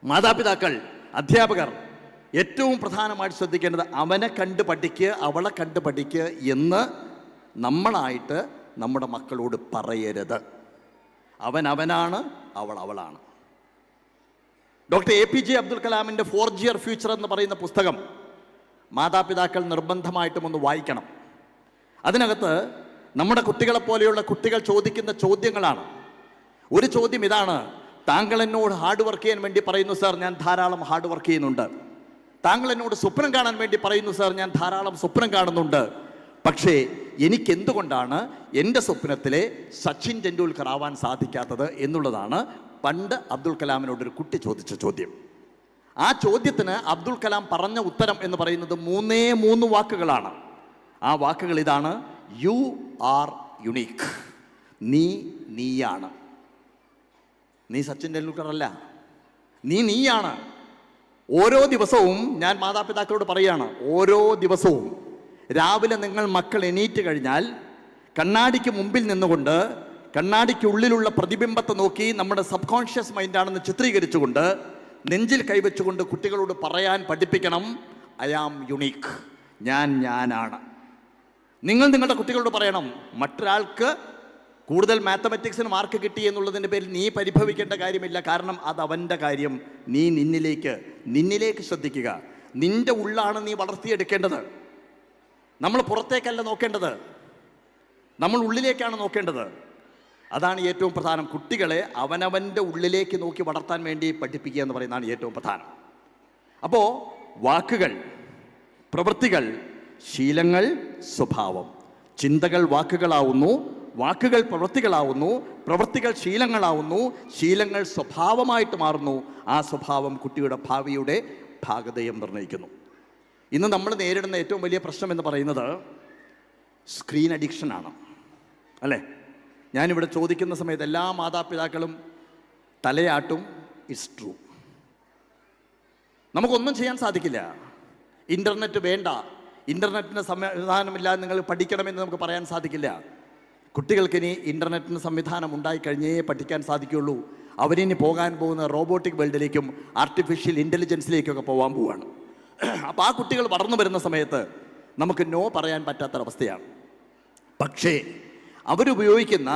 മാതാപിതാക്കൾ, അധ്യാപകർ ഏറ്റവും പ്രധാനമായിട്ട് ശ്രദ്ധിക്കേണ്ടത് അവനെ കണ്ട് പഠിക്കുക, അവളെ കണ്ട് പഠിക്കുക എന്ന് നമ്മളായിട്ട് നമ്മുടെ മക്കളോട് പറയരുത്. അവൻ അവനാണ്, അവൾ അവളാണ്. ഡോക്ടർ APJ അബ്ദുൽ കലാമിൻ്റെ Forge Your Future എന്ന് പറയുന്ന പുസ്തകം മാതാപിതാക്കൾ നിർബന്ധമായിട്ടും ഒന്ന് വായിക്കണം. അതിനകത്ത് നമ്മുടെ കുട്ടികളെപ്പോലെയുള്ള കുട്ടികൾ ചോദിക്കുന്ന ചോദ്യങ്ങളാണ്. ഒരു ചോദ്യം ഇതാണ്, താങ്കൾ എന്നോട് ഹാർഡ് വർക്ക് ചെയ്യാൻ വേണ്ടി പറയുന്നു സാർ, ഞാൻ ധാരാളം ഹാർഡ് വർക്ക് ചെയ്യുന്നുണ്ട്. താങ്കൾ എന്നോട് സ്വപ്നം കാണാൻ വേണ്ടി പറയുന്നു സാർ, ഞാൻ ധാരാളം സ്വപ്നം കാണുന്നുണ്ട്. പക്ഷേ എനിക്കെന്തുകൊണ്ടാണ് എൻ്റെ സ്വപ്നത്തിലെ സച്ചിൻ ടെണ്ടുൽക്കർ ആവാൻ സാധിക്കാത്തത് എന്നുള്ളതാണ് പണ്ട് അബ്ദുൽ കലാമിനോടൊരു കുട്ടി ചോദിച്ച ചോദ്യം. ആ ചോദ്യത്തിന് അബ്ദുൽ കലാം പറഞ്ഞ ഉത്തരം എന്ന് പറയുന്നത് 3 വാക്കുകളാണ്. ആ വാക്കുകൾ ഇതാണ്, യു ആർ യുണീക്ക്. നീയാണ്. നീ സച്ചിൻ ടെണ്ടുൽക്കർ അല്ല, നീയാണ്. ഓരോ ദിവസവും ഞാൻ മാതാപിതാക്കളോട് പറയുകയാണ്, ഓരോ ദിവസവും രാവിലെ നിങ്ങൾ മക്കൾ എണീറ്റ് കഴിഞ്ഞാൽ കണ്ണാടിക്ക് മുമ്പിൽ നിന്നുകൊണ്ട് കണ്ണാടിക്കുള്ളിലുള്ള പ്രതിബിംബത്തെ നോക്കി നമ്മുടെ സബ് കോൺഷ്യസ് മൈൻഡാണെന്ന് ചിത്രീകരിച്ചുകൊണ്ട് നെഞ്ചിൽ കൈവച്ചുകൊണ്ട് കുട്ടികളോട് പറയാൻ പഠിപ്പിക്കണം, ഐ ആം യുണീക്ക്, ഞാനാണ്. നിങ്ങൾ നിങ്ങളുടെ കുട്ടികളോട് പറയണം, മറ്റൊരാൾക്ക് കൂടുതൽ മാത്തമാറ്റിക്സിന് മാർക്ക് കിട്ടി എന്നുള്ളതിൻ്റെ പേരിൽ നീ പരിഭവിക്കേണ്ട കാര്യമില്ല. കാരണം അത് അവൻ്റെ കാര്യം. നീ നിന്നിലേക്ക് ശ്രദ്ധിക്കുക. നിന്റെ ഉള്ളാണ് നീ വളർത്തിയെടുക്കേണ്ടത്. നമ്മൾ പുറത്തേക്കല്ല നോക്കേണ്ടത്, നമ്മൾ ഉള്ളിലേക്കാണ് നോക്കേണ്ടത്. അതാണ് ഏറ്റവും പ്രധാനം. കുട്ടികളെ അവനവൻ്റെ ഉള്ളിലേക്ക് നോക്കി വളർത്താൻ വേണ്ടി പഠിപ്പിക്കുക എന്ന് പറയുന്നതാണ് ഏറ്റവും പ്രധാനം. അപ്പോൾ വാക്കുകൾ, പ്രവൃത്തികൾ, ശീലങ്ങൾ, സ്വഭാവം. ചിന്തകൾ വാക്കുകളാവുന്നു, വാക്കുകൾ പ്രവൃത്തികളാവുന്നു, പ്രവൃത്തികൾ ശീലങ്ങളാവുന്നു, ശീലങ്ങൾ സ്വഭാവമായിട്ട് മാറുന്നു. ആ സ്വഭാവം കുട്ടിയുടെ ഭാവിയുടെ ഭാഗധേയം നിർണ്ണയിക്കുന്നു. ഇന്ന് നമ്മൾ നേരിടുന്ന ഏറ്റവും വലിയ പ്രശ്നം എന്ന് പറയുന്നത് സ്ക്രീൻ അഡിക്ഷനാണ്, അല്ലേ? ഞാനിവിടെ ചോദിക്കുന്ന സമയത്ത് എല്ലാ മാതാപിതാക്കളും തലയാട്ടും. It's true. നമുക്കൊന്നും ചെയ്യാൻ സാധിക്കില്ല. ഇൻ്റർനെറ്റ് വേണ്ട, ഇൻ്റർനെറ്റിന് സംവിധാനമില്ലാതെ നിങ്ങൾ പഠിക്കണമെന്ന് നമുക്ക് പറയാൻ സാധിക്കില്ല. കുട്ടികൾക്കിനി ഇൻ്റർനെറ്റിന് സംവിധാനം ഉണ്ടായിക്കഴിഞ്ഞേ പഠിക്കാൻ സാധിക്കുകയുള്ളൂ. അവരിനി പോകാൻ പോകുന്ന റോബോട്ടിക് വേൾഡിലേക്കും ആർട്ടിഫിഷ്യൽ ഇൻ്റലിജൻസിലേക്കൊക്കെ പോകാൻ പോവുകയാണ്. അപ്പോൾ ആ കുട്ടികൾ വളർന്നു വരുന്ന സമയത്ത് നമുക്ക് നോ പറയാൻ പറ്റാത്തൊരവസ്ഥയാണ്. പക്ഷേ അവരുപയോഗിക്കുന്ന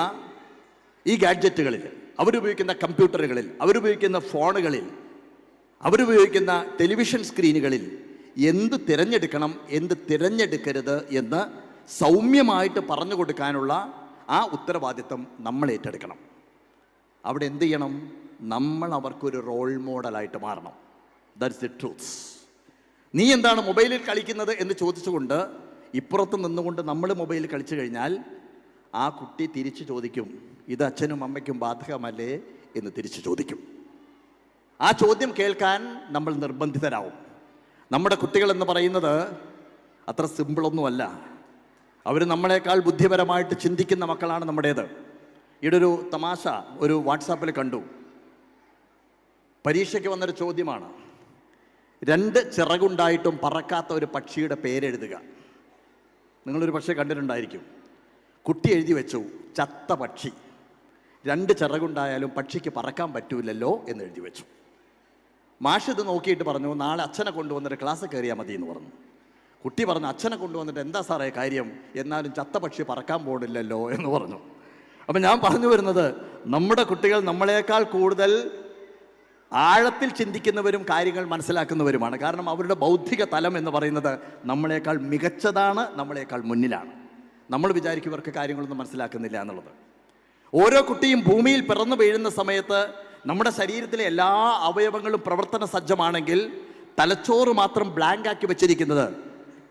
ഈ ഗാഡ്ജറ്റുകളിൽ അവരുപയോഗിക്കുന്ന കമ്പ്യൂട്ടറുകളിൽ, അവരുപയോഗിക്കുന്ന ഫോണുകളിൽ, അവരുപയോഗിക്കുന്ന ടെലിവിഷൻ സ്ക്രീനുകളിൽ എന്ത് തിരഞ്ഞെടുക്കണം, എന്ത് തിരഞ്ഞെടുക്കരുത് എന്ന് സൗമ്യമായിട്ട് പറഞ്ഞു കൊടുക്കാനുള്ള ആ ഉത്തരവാദിത്വം നമ്മൾ ഏറ്റെടുക്കണം. അവിടെ എന്ത് ചെയ്യണം? നമ്മൾ അവർക്കൊരു റോൾ മോഡലായിട്ട് മാറണം. That's the truth. നീ എന്താണ് മൊബൈലിൽ കളിക്കുന്നത് എന്ന് ചോദിച്ചുകൊണ്ട് ഇപ്പുറത്ത് നിന്നുകൊണ്ട് നമ്മൾ മൊബൈലിൽ കളിച്ചു കഴിഞ്ഞാൽ ആ കുട്ടി തിരിച്ചു ചോദിക്കും, ഇത് അച്ഛനും അമ്മയ്ക്കും ബാധകമല്ലേ എന്ന് തിരിച്ചു ചോദിക്കും. ആ ചോദ്യം കേൾക്കാൻ നമ്മൾ നിർബന്ധിതരാവും. നമ്മുടെ കുട്ടികൾ എന്ന് പറയുന്നത് അത്ര സിമ്പിളൊന്നുമല്ല. അവർ നമ്മളെക്കാൾ ബുദ്ധിപരമായിട്ട് ചിന്തിക്കുന്ന മക്കളാണ് നമ്മുടേത്. ഇവിടെ ഒരു തമാശ ഒരു വാട്സാപ്പിൽ കണ്ടു. പരീക്ഷയ്ക്ക് വന്നൊരു ചോദ്യമാണ്, 2 ചിറകുണ്ടായിട്ടും പറക്കാത്ത ഒരു പക്ഷിയുടെ പേരെഴുതുക. നിങ്ങളൊരു പക്ഷേ കണ്ടിട്ടുണ്ടായിരിക്കും. കുട്ടി എഴുതി വെച്ചു, ചത്ത പക്ഷി. 2 ചിറകുണ്ടായാലും പക്ഷിക്ക് പറക്കാൻ പറ്റൂലല്ലോ എന്ന് എഴുതി വെച്ചു. മാഷ് ഇത് നോക്കിയിട്ട് പറഞ്ഞു, നാളെ അച്ഛനെ കൊണ്ടുവന്നിട്ട് ക്ലാസ് കയറിയാൽ മതി എന്ന് പറഞ്ഞു. കുട്ടി പറഞ്ഞു, അച്ഛനെ കൊണ്ടുവന്നിട്ട് എന്താ സാറേ കാര്യം, എന്നാലും ചത്ത പക്ഷി പറക്കാൻ പോണില്ലല്ലോ എന്ന് പറഞ്ഞു. അപ്പം ഞാൻ പറഞ്ഞു വരുന്നത്, നമ്മുടെ കുട്ടികൾ നമ്മളെക്കാൾ കൂടുതൽ ആഴത്തിൽ ചിന്തിക്കുന്നവരും കാര്യങ്ങൾ മനസ്സിലാക്കുന്നവരുമാണ്. കാരണം അവരുടെ ബൗദ്ധിക തലം എന്ന് പറയുന്നത് നമ്മളെക്കാൾ മികച്ചതാണ്, നമ്മളെക്കാൾ മുന്നിലാണ്. നമ്മൾ വിചാരിക്കും ഇവർക്ക് കാര്യങ്ങളൊന്നും മനസ്സിലാക്കുന്നില്ല എന്നുള്ളത്. ഓരോ കുട്ടിയും ഭൂമിയിൽ പിറന്നു വീഴുന്ന സമയത്ത് നമ്മുടെ ശരീരത്തിലെ എല്ലാ അവയവങ്ങളും പ്രവർത്തന സജ്ജമാണെങ്കിൽ തലച്ചോറ് മാത്രം ബ്ലാങ്ക് ആക്കി വെച്ചിരിക്കുന്നത്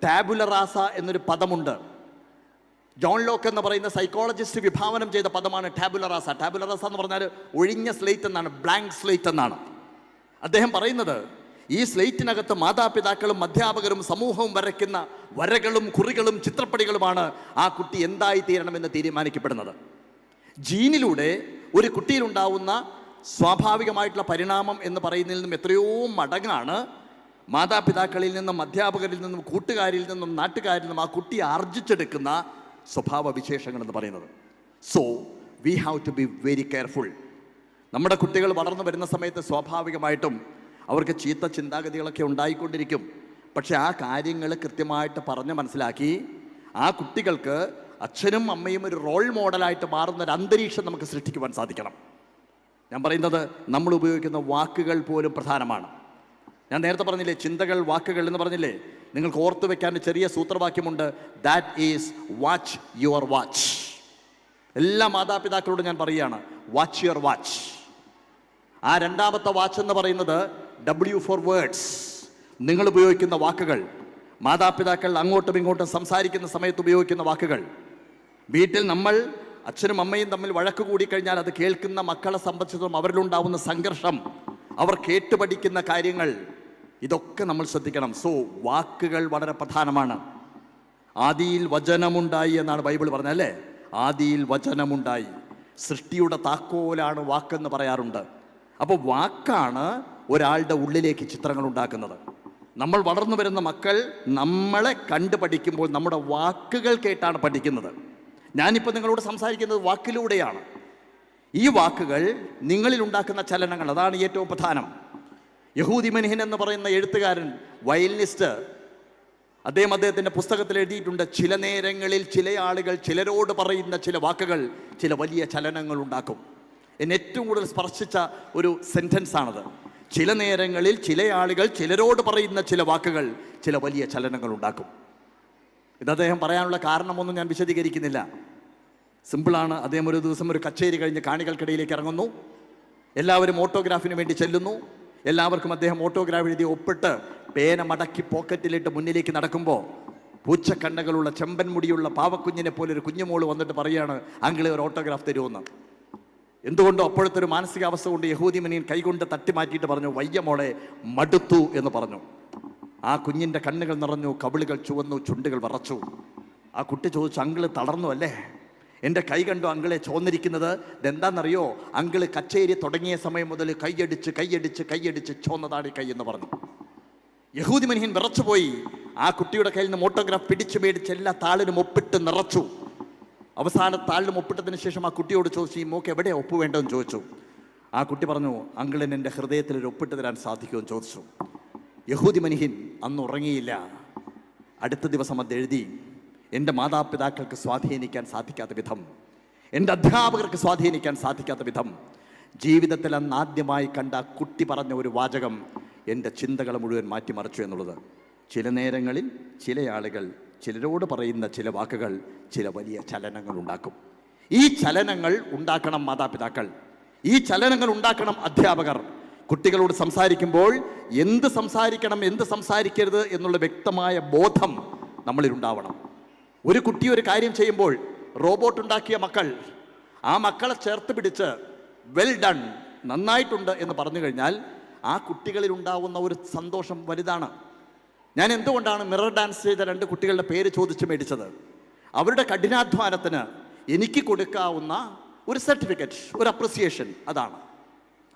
ടാബുല റാസ എന്നൊരു പദമുണ്ട്. ജോൺ ലോക്ക് എന്ന് പറയുന്ന സൈക്കോളജിസ്റ്റ് വിഭാവനം ചെയ്ത പദമാണ് ടാബുല റാസ. ടാബുല റാസ എന്ന് പറഞ്ഞാൽ ഒഴിഞ്ഞ സ്ലേറ്റ് എന്നാണ്, ബ്ലാങ്ക് സ്ലേറ്റ് എന്നാണ്. അദ്ദേഹം പറയുന്നത് ഈ സ്ലേറ്റിനകത്ത് മാതാപിതാക്കളും അധ്യാപകരും സമൂഹവും വരയ്ക്കുന്ന വരകളും കുറികളും ചിത്രപ്പണികളുമാണ് ആ കുട്ടി എന്തായി തീരണമെന്ന് തീരുമാനിക്കപ്പെടുന്നത്. ജീനിലൂടെ ഒരു കുട്ടിയിലുണ്ടാവുന്ന സ്വാഭാവികമായിട്ടുള്ള പരിണാമം എന്ന് പറയുന്നതിൽ നിന്നും എത്രയോ മടങ്ങാണ് മാതാപിതാക്കളിൽ നിന്നും അധ്യാപകരിൽ നിന്നും കൂട്ടുകാരിൽ നിന്നും നാട്ടുകാരിൽ നിന്നും ആ കുട്ടി ആർജിച്ചെടുക്കുന്ന സ്വഭാവ വിശേഷങ്ങൾ എന്ന് പറയുന്നത്. So we have to be very careful. നമ്മുടെ കുട്ടികൾ വളർന്നു വരുന്ന സമയത്ത് സ്വാഭാവികമായിട്ടും അവർക്ക് ചീത്ത ചിന്താഗതികളൊക്കെ ഉണ്ടായിക്കൊണ്ടിരിക്കും. പക്ഷെ ആ കാര്യങ്ങൾ കൃത്യമായിട്ട് പറഞ്ഞ് മനസ്സിലാക്കി ആ കുട്ടികൾക്ക് അച്ഛനും അമ്മയും ഒരു റോൾ മോഡലായിട്ട് മാറുന്ന ഒരു അന്തരീക്ഷം നമുക്ക് സൃഷ്ടിക്കുവാൻ സാധിക്കണം. ഞാൻ പറയുന്നത് നമ്മൾ ഉപയോഗിക്കുന്ന വാക്കുകൾ പോലും പ്രധാനമാണ്. ഞാൻ നേരത്തെ പറഞ്ഞില്ലേ, ചിന്തകൾ വാക്കുകൾ എന്ന് പറഞ്ഞില്ലേ. നിങ്ങൾക്ക് ഓർത്തു വെക്കാൻ ചെറിയ സൂത്രവാക്യമുണ്ട്, that is watch your watch. എല്ലാ മാതാപിതാക്കളോടും ഞാൻ പറയുകയാണ്, വാച്ച് യുവർ വാച്ച്. ആ രണ്ടാമത്തെ വാച്ച് എന്ന് പറയുന്നത് W ഫോർ വേർഡ്സ്. നിങ്ങൾ ഉപയോഗിക്കുന്ന വാക്കുകൾ, മാതാപിതാക്കൾ അങ്ങോട്ടും ഇങ്ങോട്ടും സംസാരിക്കുന്ന സമയത്ത് ഉപയോഗിക്കുന്ന വാക്കുകൾ. വീട്ടിൽ നമ്മൾ അച്ഛനും അമ്മയും തമ്മിൽ വഴക്ക് കൂടിക്കഴിഞ്ഞാൽ അത് കേൾക്കുന്ന മക്കളെ സംബന്ധിച്ചിടത്തോളം അവരിലുണ്ടാവുന്ന സംഘർഷം, അവർ കേട്ടുപഠിക്കുന്ന കാര്യങ്ങൾ, ഇതൊക്കെ നമ്മൾ ശ്രദ്ധിക്കണം. സോ വാക്കുകൾ വളരെ പ്രധാനമാണ്. ആദിയിൽ വചനമുണ്ടായി എന്നാണ് ബൈബിൾ പറഞ്ഞത് അല്ലേ? ആദിയിൽ വചനമുണ്ടായി. സൃഷ്ടിയുടെ താക്കോലാണ് വാക്കെന്ന് പറയാറുണ്ട്. അപ്പോൾ വാക്കാണ് ഒരാളുടെ ഉള്ളിലേക്ക് ചിത്രങ്ങൾ ഉണ്ടാക്കുന്നത്. നമ്മൾ വളർന്നു വരുന്ന മക്കൾ നമ്മളെ കണ്ടു പഠിക്കുമ്പോൾ നമ്മുടെ വാക്കുകൾ കേട്ടാണ് പഠിക്കുന്നത്. ഞാനിപ്പോൾ നിങ്ങളോട് സംസാരിക്കുന്നത് വാക്കിലൂടെയാണ്. ഈ വാക്കുകൾ നിങ്ങളിൽ ഉണ്ടാക്കുന്ന ചലനങ്ങൾ, അതാണ് ഏറ്റവും പ്രധാനം. യഹൂദി മൻഹിൻ എന്ന് പറയുന്ന എഴുത്തുകാരൻ, വയലിനിസ്റ്റ്, അദ്ദേഹത്തിൻ്റെ പുസ്തകത്തിൽ എഴുതിയിട്ടുണ്ട്, ചില നേരങ്ങളിൽ ചില ആളുകൾ ചിലരോട് പറയുന്ന ചില വാക്കുകൾ ചില വലിയ ചലനങ്ങൾ ഉണ്ടാക്കും. എന്നെ ഏറ്റവും കൂടുതൽ സ്പർശിച്ച ഒരു സെൻറ്റൻസ് ആണത്. ചില നേരങ്ങളിൽ ചില ആളുകൾ ചിലരോട് പറയുന്ന ചില വാക്കുകൾ ചില വലിയ ചലനങ്ങൾ ഉണ്ടാക്കും. ഇത് അദ്ദേഹം പറയാനുള്ള കാരണമൊന്നും ഞാൻ വിശദീകരിക്കുന്നില്ല. സിമ്പിളാണ്. അദ്ദേഹം ഒരു ദിവസം ഒരു കച്ചേരി കഴിഞ്ഞ് കാണികൾക്കിടയിലേക്ക് ഇറങ്ങുന്നു. എല്ലാവരും ഓട്ടോഗ്രാഫിന് വേണ്ടി ചെല്ലുന്നു. എല്ലാവർക്കും അദ്ദേഹം ഓട്ടോഗ്രാഫ് എഴുതി ഒപ്പിട്ട് പേന മടക്കി പോക്കറ്റിലിട്ട് മുന്നിലേക്ക് നടക്കുമ്പോൾ പൂച്ചക്കണ്ണകളുള്ള ചെമ്പൻ മുടിയുള്ള പാവക്കുഞ്ഞിനെ പോലെ ഒരു കുഞ്ഞുമോള് വന്നിട്ട് പറയുകയാണ്, അങ്കിളെ ഒരു ഓട്ടോഗ്രാഫ് തരുമെന്ന്. എന്തുകൊണ്ടോ അപ്പോഴത്തെ ഒരു മാനസികാവസ്ഥ കൊണ്ട് യഹൂദി മനിയൻ കൈകൊണ്ട് തട്ടി മാറ്റിയിട്ട് പറഞ്ഞു, വയ്യ മോളെ, മടുത്തു എന്ന് പറഞ്ഞു. ആ കുഞ്ഞിൻ്റെ കണ്ണുകൾ നിറഞ്ഞു, കവിളുകൾ ചുവന്നു, ചുണ്ടുകൾ വിറച്ചു. ആ കുട്ടി ചോദിച്ചു, അങ്കിള് തളർന്നു അല്ലേ? എൻ്റെ കൈ കണ്ടു അങ്കിളെ ചോന്നിരിക്കുന്നത്. ഇതെന്താണെന്നറിയോ, അങ്കിള് കച്ചേരി തുടങ്ങിയ സമയം മുതൽ കൈയടിച്ച് ചോന്നതാണ് ഈ കൈ എന്ന് പറഞ്ഞു. യഹൂദി മനുഷ്യൻ വിറച്ചുപോയി. ആ കുട്ടിയുടെ കയ്യിൽ നിന്ന് ഓട്ടോഗ്രാഫ് പിടിച്ചു മേടിച്ച് എല്ലാ താളിലും ഒപ്പിട്ട് നിറച്ചു. അവസാന താളിലും ഒപ്പിട്ടതിന് ശേഷം ആ കുട്ടിയോട് ചോദിച്ചു, ഈ മോക്ക് എവിടെ ഒപ്പ് വേണ്ടതെന്ന് ചോദിച്ചു. ആ കുട്ടി പറഞ്ഞു, അങ്കിളിന് എൻ്റെ ഹൃദയത്തിൽ ഒരു ഒപ്പിട്ട് തരാൻ സാധിക്കുമെന്ന് ചോദിച്ചു. യഹൂദി മനുഷ്യൻ അന്ന് ഉറങ്ങിയില്ല. അടുത്ത ദിവസം അത് എഴുതി, എൻ്റെ മാതാപിതാക്കൾക്ക് സ്വാധീനിക്കാൻ സാധിക്കാത്ത വിധം, എൻ്റെ അധ്യാപകർക്ക് സ്വാധീനിക്കാൻ സാധിക്കാത്ത വിധം, ജീവിതത്തിൽ അന്ന് ആദ്യമായി കണ്ട കുട്ടി പറഞ്ഞ ഒരു വാചകം എൻ്റെ ചിന്തകളെ മുഴുവൻ മാറ്റിമറിച്ചു എന്നുള്ളത്. ചില നേരങ്ങളിൽ ചില ആളുകൾ ചിലരോട് പറയുന്ന ചില വാക്കുകൾ ചില വലിയ ചലനങ്ങൾ ഉണ്ടാക്കും. ഈ ചലനങ്ങൾ ഉണ്ടാക്കണം മാതാപിതാക്കൾ, ഈ ചലനങ്ങൾ ഉണ്ടാക്കണം അധ്യാപകർ. കുട്ടികളോട് സംസാരിക്കുമ്പോൾ എന്ത് സംസാരിക്കണം, എന്ത് സംസാരിക്കരുത് എന്നുള്ള വ്യക്തമായ ബോധം നമ്മളിലുണ്ടാവണം. ഒരു കുട്ടി ഒരു കാര്യം ചെയ്യുമ്പോൾ റോബോട്ട് ഉണ്ടാക്കിയ മക്കൾ ആ മക്കളെ ചേർത്ത് പിടിച്ച് വെൽ ഡൺ, നന്നായിട്ടുണ്ട് എന്ന് പറഞ്ഞു കഴിഞ്ഞാൽ ആ കുട്ടികളിൽ ഉണ്ടാവുന്ന ഒരു സന്തോഷം വലുതാണ്. ഞാൻ എന്തുകൊണ്ടാണ് മിറർ ഡാൻസ് ചെയ്ത 2 കുട്ടികളുടെ പേര് ചോദിച്ച് മേടിച്ചത്? അവരുടെ കഠിനാധ്വാനത്തിന് എനിക്ക് കൊടുക്കാവുന്ന ഒരു സർട്ടിഫിക്കറ്റ്, ഒരു അപ്രിസിയേഷൻ, അതാണ്.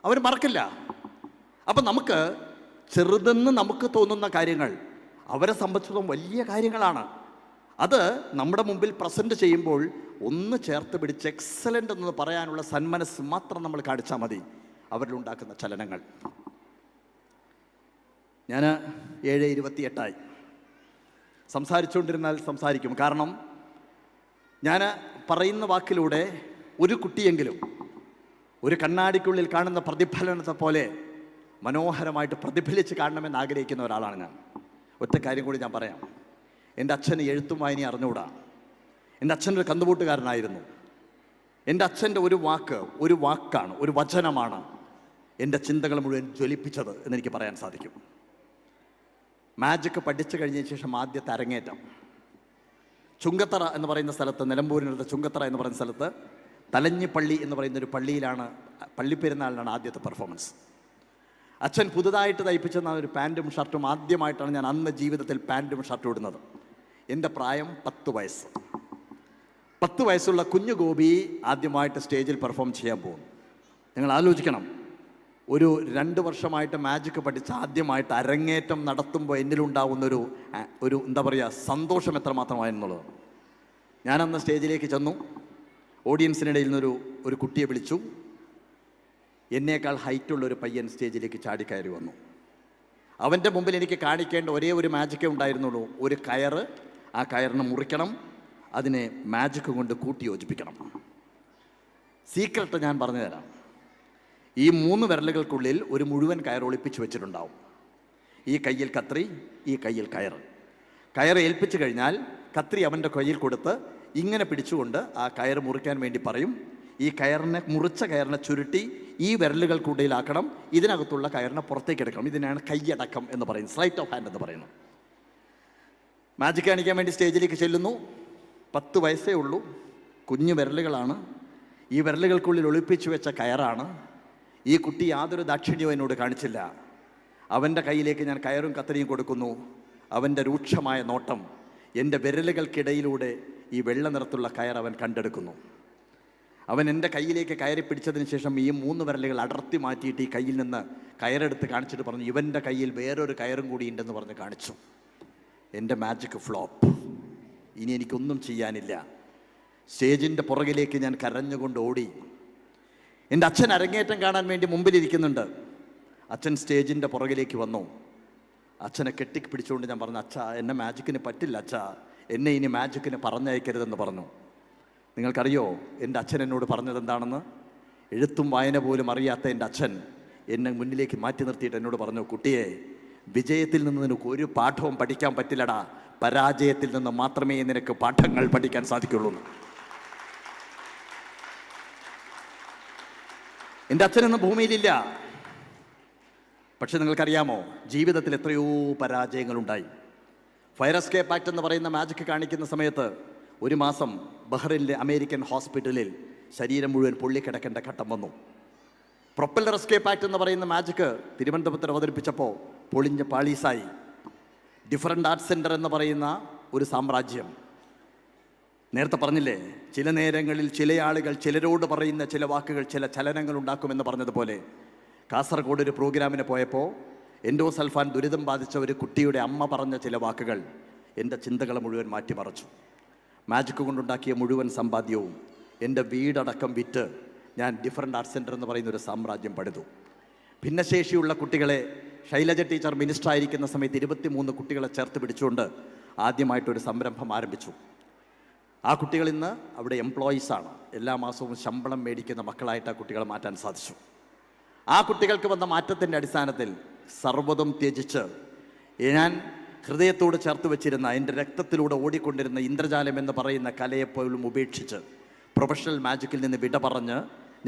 അവർ മറക്കില്ല. അപ്പം നമുക്ക് ചെറുതെന്ന് നമുക്ക് തോന്നുന്ന കാര്യങ്ങൾ അവരെ സംബന്ധിച്ചിടത്തോളം വലിയ കാര്യങ്ങളാണ്. അത് നമ്മുടെ മുമ്പിൽ പ്രസൻറ്റ് ചെയ്യുമ്പോൾ ഒന്ന് ചേർത്ത് പിടിച്ച് എക്സലൻ്റ് എന്ന് പറയാനുള്ള സന്മനസ് മാത്രം നമ്മൾ കാണിച്ചാൽ മതി അവരിലുണ്ടാക്കുന്ന ചലനങ്ങൾ. ഞാൻ 7:28 സംസാരിച്ചുകൊണ്ടിരുന്നാൽ സംസാരിക്കും. കാരണം ഞാൻ പറയുന്ന വാക്കിലൂടെ ഒരു കുട്ടിയെങ്കിലും ഒരു കണ്ണാടിക്കുള്ളിൽ കാണുന്ന പ്രതിഫലനത്തെ പോലെ മനോഹരമായിട്ട് പ്രതിഫലിച്ച് കാണണമെന്ന് ആഗ്രഹിക്കുന്ന ഒരാളാണ് ഞാൻ. ഒറ്റ കാര്യം കൂടി ഞാൻ പറയാം. എൻ്റെ അച്ഛന് എഴുത്തും വായനയും അറിഞ്ഞുകൂടാ. എൻ്റെ അച്ഛനൊരു കന്നുകൂട്ടുകാരനായിരുന്നു. എൻ്റെ അച്ഛൻ്റെ ഒരു വാക്കാണ്, ഒരു വചനമാണ് എൻ്റെ ചിന്തകൾ മുഴുവൻ ജ്വലിപ്പിച്ചത് എന്നെനിക്ക് പറയാൻ സാധിക്കും. മാജിക് പഠിച്ചു കഴിഞ്ഞതിന് ശേഷം ആദ്യത്തെ അരങ്ങേറ്റം ചുങ്കത്തറ എന്ന് പറയുന്ന സ്ഥലത്ത്, നിലമ്പൂരിനടുത്ത് ചുങ്കത്തറ എന്ന് പറയുന്ന സ്ഥലത്ത് തലഞ്ഞിപ്പള്ളി എന്ന് പറയുന്ന ഒരു പള്ളിയിലാണ്, പള്ളിപ്പെരുന്നാളിലാണ് ആദ്യത്തെ പെർഫോമൻസ്. അച്ഛൻ പുതുതായിട്ട് തയ്പ്പിച്ചെന്ന ഒരു പാൻറ്റും ഷർട്ടും ആദ്യമായിട്ടാണ് ഞാൻ അന്ന് ജീവിതത്തിൽ പാൻറ്റും ഷർട്ടും ഇടുന്നത്. എൻ്റെ പ്രായം 10 വയസ്സ്. 10 വയസ്സുള്ള കുഞ്ഞു ഗോപി ആദ്യമായിട്ട് സ്റ്റേജിൽ പെർഫോം ചെയ്യാൻ പോകും. നിങ്ങൾ ആലോചിക്കണം, ഒരു 2 വർഷമായിട്ട് മാജിക് പഠിച്ച് ആദ്യമായിട്ട് അരങ്ങേറ്റം നടത്തുമ്പോൾ എന്നിലുണ്ടാവുന്നൊരു എന്താ പറയുക, സന്തോഷം എത്രമാത്രമായെന്നുള്ളത്. ഞാനന്ന് സ്റ്റേജിലേക്ക് ചെന്നു. ഓഡിയൻസിനിടയിൽ നിന്നൊരു കുട്ടിയെ വിളിച്ചു. എന്നേക്കാൾ ഹൈറ്റുള്ളൊരു പയ്യൻ സ്റ്റേജിലേക്ക് ചാടിക്കയറി വന്നു. അവൻ്റെ മുമ്പിൽ എനിക്ക് കാണിക്കേണ്ട ഒരേ ഒരു മാജിക്കേ ഉണ്ടായിരുന്നുള്ളൂ. ഒരു കയറ്, ആ കയറിനെ മുറിക്കണം, അതിനെ മാജിക് കൊണ്ട് കൂട്ടി യോജിപ്പിക്കണം. സീക്രട്ട് ഞാൻ പറഞ്ഞു തരാം. ഈ 3 വിരലുകൾക്കുള്ളിൽ ഒരു മുഴുവൻ കയർ ഒളിപ്പിച്ച് വെച്ചിട്ടുണ്ടാവും. ഈ കയ്യിൽ കത്രി, ഈ കയ്യിൽ കയർ ഏൽപ്പിച്ചു കഴിഞ്ഞാൽ കത്രി അവൻ്റെ കയ്യിൽ കൊടുത്ത് ഇങ്ങനെ പിടിച്ചുകൊണ്ട് ആ കയർ മുറിക്കാൻ വേണ്ടി പറയും. ഈ മുറിച്ച കയറിനെ ചുരുട്ടി ഈ വിരലുകൾക്കുള്ളിലാക്കണം, ഇതിനകത്തുള്ള കയറിനെ പുറത്തേക്ക് എടുക്കണം. ഇതിനാണ് കൈയടക്കം എന്ന് പറയുന്നത്, സ്ലൈറ്റ് ഓഫ് ഹാൻഡ് എന്ന് പറയുന്നത്. മാജിക് കാണിക്കാൻ വേണ്ടി സ്റ്റേജിലേക്ക് ചെല്ലുന്നു. 10 വയസ്സേ ഉള്ളൂ, കുഞ്ഞു വിരലുകളാണ്, ഈ വിരലുകൾക്കുള്ളിൽ ഒളിപ്പിച്ചു വെച്ച കയറാണ്. ഈ കുട്ടി യാതൊരു ദാക്ഷിണ്യവും എന്നോട് കാണിച്ചില്ല. അവൻ്റെ കയ്യിലേക്ക് ഞാൻ കയറും കത്രിയും കൊടുക്കുന്നു. അവൻ്റെ രൂക്ഷമായ നോട്ടം എൻ്റെ വിരലുകൾക്കിടയിലൂടെ ഈ വെള്ള നിറത്തുള്ള കയർ അവൻ കണ്ടെടുക്കുന്നു. അവൻ എൻ്റെ കയ്യിലേക്ക് കയറി പിടിച്ചതിന് ശേഷം ഈ 3 വിരലുകൾ അടർത്തി മാറ്റിയിട്ട് ഈ കയ്യിൽ നിന്ന് കയറെടുത്ത് കാണിച്ചിട്ട് പറഞ്ഞു, ഇവൻ്റെ കയ്യിൽ വേറൊരു കയറും കൂടി ഉണ്ടെന്ന് പറഞ്ഞ് കാണിച്ചു. എൻ്റെ മാജിക് ഫ്ലോപ്പ്. ഇനി എനിക്കൊന്നും ചെയ്യാനില്ല. സ്റ്റേജിൻ്റെ പുറകിലേക്ക് ഞാൻ കരഞ്ഞുകൊണ്ട് ഓടി. എൻ്റെ അച്ഛൻ അരങ്ങേറ്റം കാണാൻ വേണ്ടി മുമ്പിലിരിക്കുന്നുണ്ട്. അച്ഛൻ സ്റ്റേജിൻ്റെ പുറകിലേക്ക് വന്നു. അച്ഛനെ കെട്ടിപ്പിടിച്ചുകൊണ്ട് ഞാൻ പറഞ്ഞു, അച്ഛാ എന്നെ മാജിക്കിന് പറ്റില്ല അച്ഛാ, എന്നെ ഇനി മാജിക്കിന് പറഞ്ഞയക്കരുതെന്ന് പറഞ്ഞു. നിങ്ങൾക്കറിയോ എൻ്റെ അച്ഛൻ എന്നോട് പറഞ്ഞത് എന്താണെന്ന്? എഴുത്തും വായന പോലും അറിയാത്ത എൻ്റെ അച്ഛൻ എന്നെ മുന്നിലേക്ക് മാറ്റി നിർത്തിയിട്ട് എന്നോട് പറഞ്ഞു, കുട്ടിയെ, വിജയത്തിൽ നിന്ന് നിനക്ക് ഒരു പാഠവും പഠിക്കാൻ പറ്റില്ലടാ, പരാജയത്തിൽ നിന്ന് മാത്രമേ നിനക്ക് പാഠങ്ങൾ പഠിക്കാൻ സാധിക്കുള്ളൂ. എൻ്റെ അച്ഛനൊന്നും ഭൂമിയിലില്ല. പക്ഷെ നിങ്ങൾക്കറിയാമോ, ജീവിതത്തിൽ എത്രയോ പരാജയങ്ങളുണ്ടായി. ഫയർ എസ്കേപ്പ് ആക്ട് എന്ന് പറയുന്ന മാജിക് കാണിക്കുന്ന സമയത്ത് 1 മാസം ബഹ്റിനിലെ അമേരിക്കൻ ഹോസ്പിറ്റലിൽ ശരീരം മുഴുവൻ പൊള്ളിക്കിടക്കേണ്ട ഘട്ടം വന്നു. പ്രൊപ്പല്ലർ എസ്കേപ്പ് ആക്ട് എന്ന് പറയുന്ന മാജിക് തിരുവനന്തപുരത്ത് അവതരിപ്പിച്ചപ്പോൾ പൊളിഞ്ഞ പാളീസായി. ഡിഫറൻറ്റ് ആർട്ട് സെൻറ്റർ എന്ന് പറയുന്ന ഒരു സാമ്രാജ്യം. നേരത്തെ പറഞ്ഞില്ലേ, ചില നേരങ്ങളിൽ ചില ആളുകൾ ചിലരോട് പറയുന്ന ചില വാക്കുകൾ ചില ചലനങ്ങൾ ഉണ്ടാക്കുമെന്ന് പറഞ്ഞതുപോലെ, കാസർഗോഡ് ഒരു പ്രോഗ്രാമിന് പോയപ്പോൾ എൻഡോസൾഫാൻ ദുരിതം ബാധിച്ച ഒരു കുട്ടിയുടെ അമ്മ പറഞ്ഞ ചില വാക്കുകൾ എൻ്റെ ചിന്തകളെ മുഴുവൻ മാറ്റിമറിച്ചു. മാജിക് കൊണ്ടുണ്ടാക്കിയ മുഴുവൻ സമ്പാദ്യവും എൻ്റെ വീടടക്കം വിറ്റ് ഞാൻ ഡിഫറൻറ്റ് ആർട്ട് സെൻറ്റർ എന്ന് പറയുന്ന ഒരു സാമ്രാജ്യം പണിതു. ഭിന്നശേഷിയുള്ള കുട്ടികളെ ശൈലജ ടീച്ചർ മിനിസ്റ്റർ ആയിരിക്കുന്ന സമയത്ത് 23 കുട്ടികളെ ചേർത്ത് പിടിച്ചുകൊണ്ട് ആദ്യമായിട്ടൊരു സംരംഭം ആരംഭിച്ചു. ആ കുട്ടികൾ ഇന്ന് അവിടെ എംപ്ലോയീസാണ്. എല്ലാ മാസവും ശമ്പളം മേടിക്കുന്ന മക്കളായിട്ട് ആ കുട്ടികളെ മാറ്റാൻ സാധിച്ചു. ആ കുട്ടികൾക്ക് വന്ന മാറ്റത്തിൻ്റെ അടിസ്ഥാനത്തിൽ സർവ്വതും ത്യജിച്ച് ഞാൻ ഹൃദയത്തോട് ചേർത്ത് വെച്ചിരുന്ന എൻ്റെ രക്തത്തിലൂടെ ഓടിക്കൊണ്ടിരുന്ന ഇന്ദ്രജാലം എന്ന് പറയുന്ന കലയെപ്പോലും ഉപേക്ഷിച്ച് പ്രൊഫഷണൽ മാജിക്കിൽ നിന്ന് വിട പറഞ്ഞ്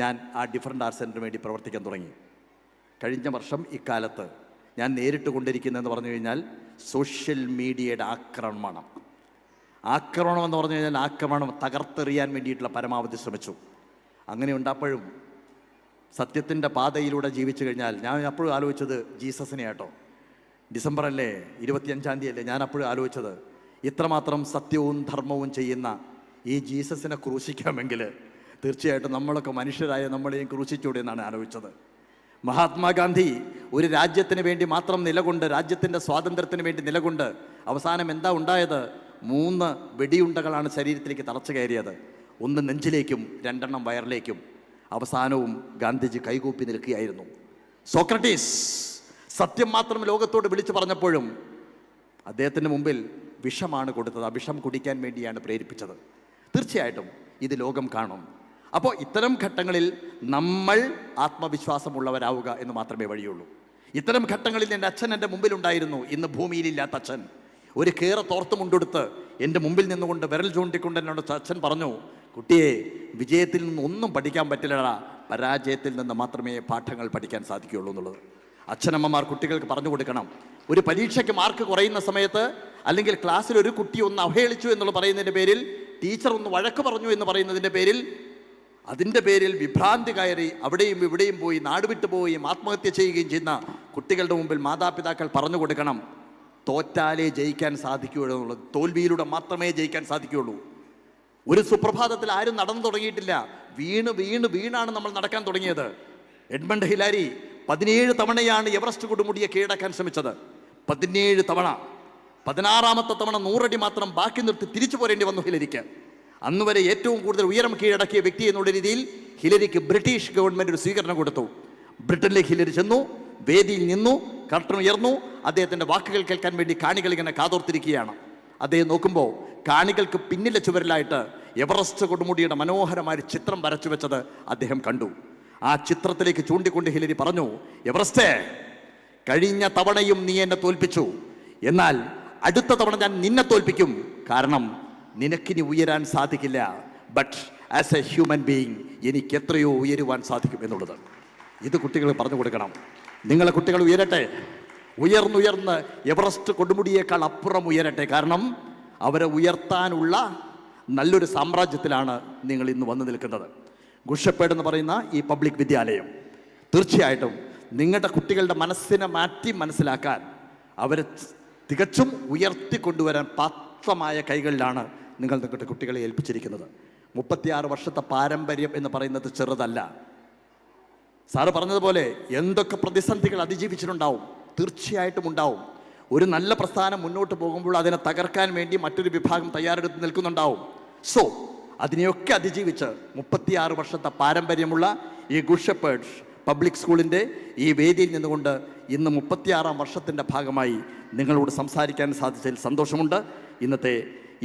ഞാൻ ആ ഡിഫറൻറ്റ് ആർട്സ് സെൻറ്ററിന് വേണ്ടി പ്രവർത്തിക്കാൻ തുടങ്ങി. കഴിഞ്ഞ വർഷം ഇക്കാലത്ത് ഞാൻ നേരിട്ട് കൊണ്ടിരിക്കുന്നതെന്ന് പറഞ്ഞു കഴിഞ്ഞാൽ സോഷ്യൽ മീഡിയയുടെ ആക്രമണം എന്ന് പറഞ്ഞു കഴിഞ്ഞാൽ ആക്രമണം തകർത്തെറിയാൻ വേണ്ടിയിട്ടുള്ള പരമാവധി ശ്രമിച്ചു. അങ്ങനെ ഉണ്ടാപ്പോഴും സത്യത്തിൻ്റെ പാതയിലൂടെ ജീവിച്ചു കഴിഞ്ഞാൽ ഞാൻ അപ്പോഴും ആലോചിച്ചത് ജീസസിനെ ആട്ടോ. ഡിസംബറല്ലേ 25-ാം തീയതി ഞാൻ അപ്പോഴും ആലോചിച്ചത് ഇത്രമാത്രം സത്യവും ധർമ്മവും ചെയ്യുന്ന ഈ ജീസസിനെ ക്രൂശിക്കാമെങ്കിൽ തീർച്ചയായിട്ടും നമ്മളൊക്കെ മനുഷ്യരായ നമ്മളെയും ക്രൂശിച്ചൂടെ എന്നാണ് ആലോചിച്ചത്. മഹാത്മാഗാന്ധി ഒരു രാജ്യത്തിന് വേണ്ടി മാത്രം നിലകൊണ്ട്, രാജ്യത്തിൻ്റെ സ്വാതന്ത്ര്യത്തിന് വേണ്ടി നിലകൊണ്ട് അവസാനം എന്താ ഉണ്ടായത്? 3 വെടിയുണ്ടകളാണ് ശരീരത്തിലേക്ക് തറച്ചു കയറിയത്. 1 നെഞ്ചിലേക്കും 2 വയറിലേക്കും. അവസാനവും ഗാന്ധിജി കൈകൂപ്പി നിൽക്കുകയായിരുന്നു. സോക്രട്ടീസ് സത്യം മാത്രം ലോകത്തോട് വിളിച്ചു പറഞ്ഞപ്പോഴും അദ്ദേഹത്തിൻ്റെ മുമ്പിൽ വിഷമാണ് കൊടുത്തത്. ആ വിഷം കുടിക്കാൻ വേണ്ടിയാണ് പ്രേരിപ്പിച്ചത്. തീർച്ചയായിട്ടും ഇത് ലോകം കാണും. അപ്പോൾ ഇത്തരം ഘട്ടങ്ങളിൽ നമ്മൾ ആത്മവിശ്വാസമുള്ളവരാവുക എന്ന് മാത്രമേ വഴിയുള്ളൂ. ഇത്തരം ഘട്ടങ്ങളിൽ എൻ്റെ അച്ഛൻ എൻ്റെ മുമ്പിലുണ്ടായിരുന്നു. ഇന്ന് ഭൂമിയിലില്ലാത്ത അച്ഛൻ ഒരു കേറ തോർത്ത് മുണ്ടെടുത്ത് എൻ്റെ മുമ്പിൽ നിന്നുകൊണ്ട് വിരൽ ചൂണ്ടിക്കൊണ്ട് എന്നോട് അച്ഛൻ പറഞ്ഞു, കുട്ടിയെ, വിജയത്തിൽ നിന്ന് ഒന്നും പഠിക്കാൻ പറ്റില്ലടാ, പരാജയത്തിൽ നിന്ന് മാത്രമേ പാഠങ്ങൾ പഠിക്കാൻ സാധിക്കുകയുള്ളൂ എന്നുള്ളത് അച്ഛനമ്മമാർ കുട്ടികൾക്ക് പറഞ്ഞു കൊടുക്കണം. ഒരു പരീക്ഷയ്ക്ക് മാർക്ക് കുറയുന്ന സമയത്ത്, അല്ലെങ്കിൽ ക്ലാസ്സിൽ ഒരു കുട്ടി ഒന്ന് അവഹേളിച്ചു എന്നുള്ള പറയുന്നതിൻ്റെ പേരിൽ, ടീച്ചർ ഒന്ന് വഴക്ക് പറഞ്ഞു എന്ന് പറയുന്നതിൻ്റെ പേരിൽ, അതിൻ്റെ പേരിൽ വിഭ്രാന്തി കയറി അവിടെയും ഇവിടെയും പോയി നാടുവിട്ടു പോവുകയും ആത്മഹത്യ ചെയ്യുകയും ചെയ്യുന്ന കുട്ടികളുടെ മുമ്പിൽ മാതാപിതാക്കൾ പറഞ്ഞു കൊടുക്കണം, തോറ്റാലേ ജയിക്കാൻ സാധിക്കുകയുള്ളൂ എന്നുള്ളത്. തോൽവിയിലൂടെ മാത്രമേ ജയിക്കാൻ സാധിക്കുകയുള്ളൂ. ഒരു സുപ്രഭാതത്തിൽ ആരും നടന്നു തുടങ്ങിയിട്ടില്ല. വീണാണ് നമ്മൾ നടക്കാൻ തുടങ്ങിയത്. എഡ്മണ്ട് ഹിലാരി 17 തവണയാണ് എവറസ്റ്റ് കൊടുമുടിയെ കീഴടക്കാൻ ശ്രമിച്ചത്. 17 തവണ. 16ാമത്തെ തവണ 100 അടി മാത്രം ബാക്കി നിർത്തി തിരിച്ചു പോരേണ്ടി വന്നു ഹിലരിക്ക്. അന്നുവരെ ഏറ്റവും കൂടുതൽ ഉയരം കീഴടക്കിയ വ്യക്തി എന്നുള്ള രീതിയിൽ ഹിലരിക്ക് ബ്രിട്ടീഷ് ഗവൺമെൻറ് ഒരു സ്വീകരണം കൊടുത്തു. ബ്രിട്ടനിലേക്ക് ഹിലരി ചെന്നു, വേദിയിൽ നിന്നു, കർട്ടൻ ഉയർന്നു. അദ്ദേഹത്തിൻ്റെ വാക്കുകൾ കേൾക്കാൻ വേണ്ടി കാണികൾ ഇങ്ങനെ കാതോർത്തിരിക്കുകയാണ്. അദ്ദേഹം നോക്കുമ്പോൾ കാണികൾക്ക് പിന്നിലെ ചുവരിലായിട്ട് എവറസ്റ്റ് കൊടുമുടിയുടെ മനോഹരമായ ചിത്രം വരച്ചു വെച്ചത് അദ്ദേഹം കണ്ടു. ആ ചിത്രത്തിലേക്ക് ചൂണ്ടിക്കൊണ്ട് ഹിലരി പറഞ്ഞു, എവറസ്റ്റേ, കഴിഞ്ഞ തവണയും നീ എന്നെ തോൽപ്പിച്ചു, എന്നാൽ അടുത്ത തവണ ഞാൻ നിന്നെ തോൽപ്പിക്കും. കാരണം നിനക്കിനി ഉയരാൻ സാധിക്കില്ല, but as A human being എനിക്ക് എത്രയോ ഉയരുവാൻ സാധിക്കും എന്നുള്ളത്. ഇത് കുട്ടികൾ പറഞ്ഞു കൊടുക്കണം. നിങ്ങളെ കുട്ടികൾ ഉയരട്ടെ, ഉയർന്നുയർന്ന് എവറസ്റ്റ് കൊടുമുടിയേക്കാൾ അപ്പുറം ഉയരട്ടെ. കാരണം അവരെ ഉയർത്താനുള്ള നല്ലൊരു സാമ്രാജ്യത്തിലാണ് നിങ്ങൾ ഇന്ന് വന്നു നിൽക്കുന്നത്. ഗുഷപ്പേഡ് എന്ന് പറയുന്ന ഈ പബ്ലിക് വിദ്യാലയം തീർച്ചയായിട്ടും നിങ്ങളുടെ കുട്ടികളുടെ മനസ്സിനെ മാറ്റി മനസ്സിലാക്കാൻ, അവരെ തികച്ചും ഉയർത്തിക്കൊണ്ടുവരാൻ പാത്രമായ കൈകളിലാണ് നിങ്ങൾ നിങ്ങളുടെ കുട്ടികളെ ഏൽപ്പിച്ചിരിക്കുന്നത്. 36 വർഷത്തെ പാരമ്പര്യം എന്ന് പറയുന്നത് ചെറുതല്ല. സാറ് പറഞ്ഞതുപോലെ എന്തൊക്കെ പ്രതിസന്ധികൾ അതിജീവിച്ചിട്ടുണ്ടാവും, തീർച്ചയായിട്ടും ഉണ്ടാവും. ഒരു നല്ല പ്രസ്ഥാനം മുന്നോട്ട് പോകുമ്പോൾ അതിനെ തകർക്കാൻ വേണ്ടി മറ്റൊരു വിഭാഗം തയ്യാറെടുത്ത് നിൽക്കുന്നുണ്ടാവും. സോ അതിനെയൊക്കെ അതിജീവിച്ച് 36 വർഷത്തെ പാരമ്പര്യമുള്ള ഈ ഗുഡ് ഷെപ്പേർഡ്സ് പബ്ലിക് സ്കൂളിൻ്റെ ഈ വേദിയിൽ നിന്നുകൊണ്ട് ഇന്ന് 36ാം വർഷത്തിൻ്റെ ഭാഗമായി നിങ്ങളോട് സംസാരിക്കാൻ സാധിച്ചതിൽ സന്തോഷമുണ്ട്. ഇന്നത്തെ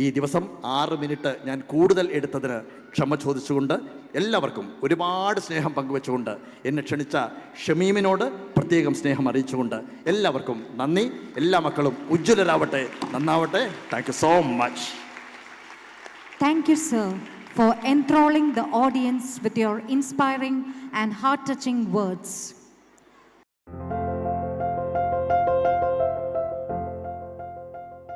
ഈ ദിവസം 6 മിനിറ്റ് ഞാൻ കൂടുതൽ എടുത്തതിന് ക്ഷമ ചോദിച്ചുകൊണ്ട്, എല്ലാവർക്കും ഒരുപാട് സ്നേഹം പങ്കുവെച്ചുകൊണ്ട്, എന്നെ ക്ഷണിച്ച ഷമീമിനോട് പ്രത്യേകം സ്നേഹം അറിയിച്ചുകൊണ്ട് എല്ലാവർക്കും നന്ദി. എല്ലാ മക്കളും ഉജ്ജ്വലരാവട്ടെ, നന്നാവട്ടെ. Thank you so much. Thank you, sir, for enthralling the audience with your inspiring and heart-touching words.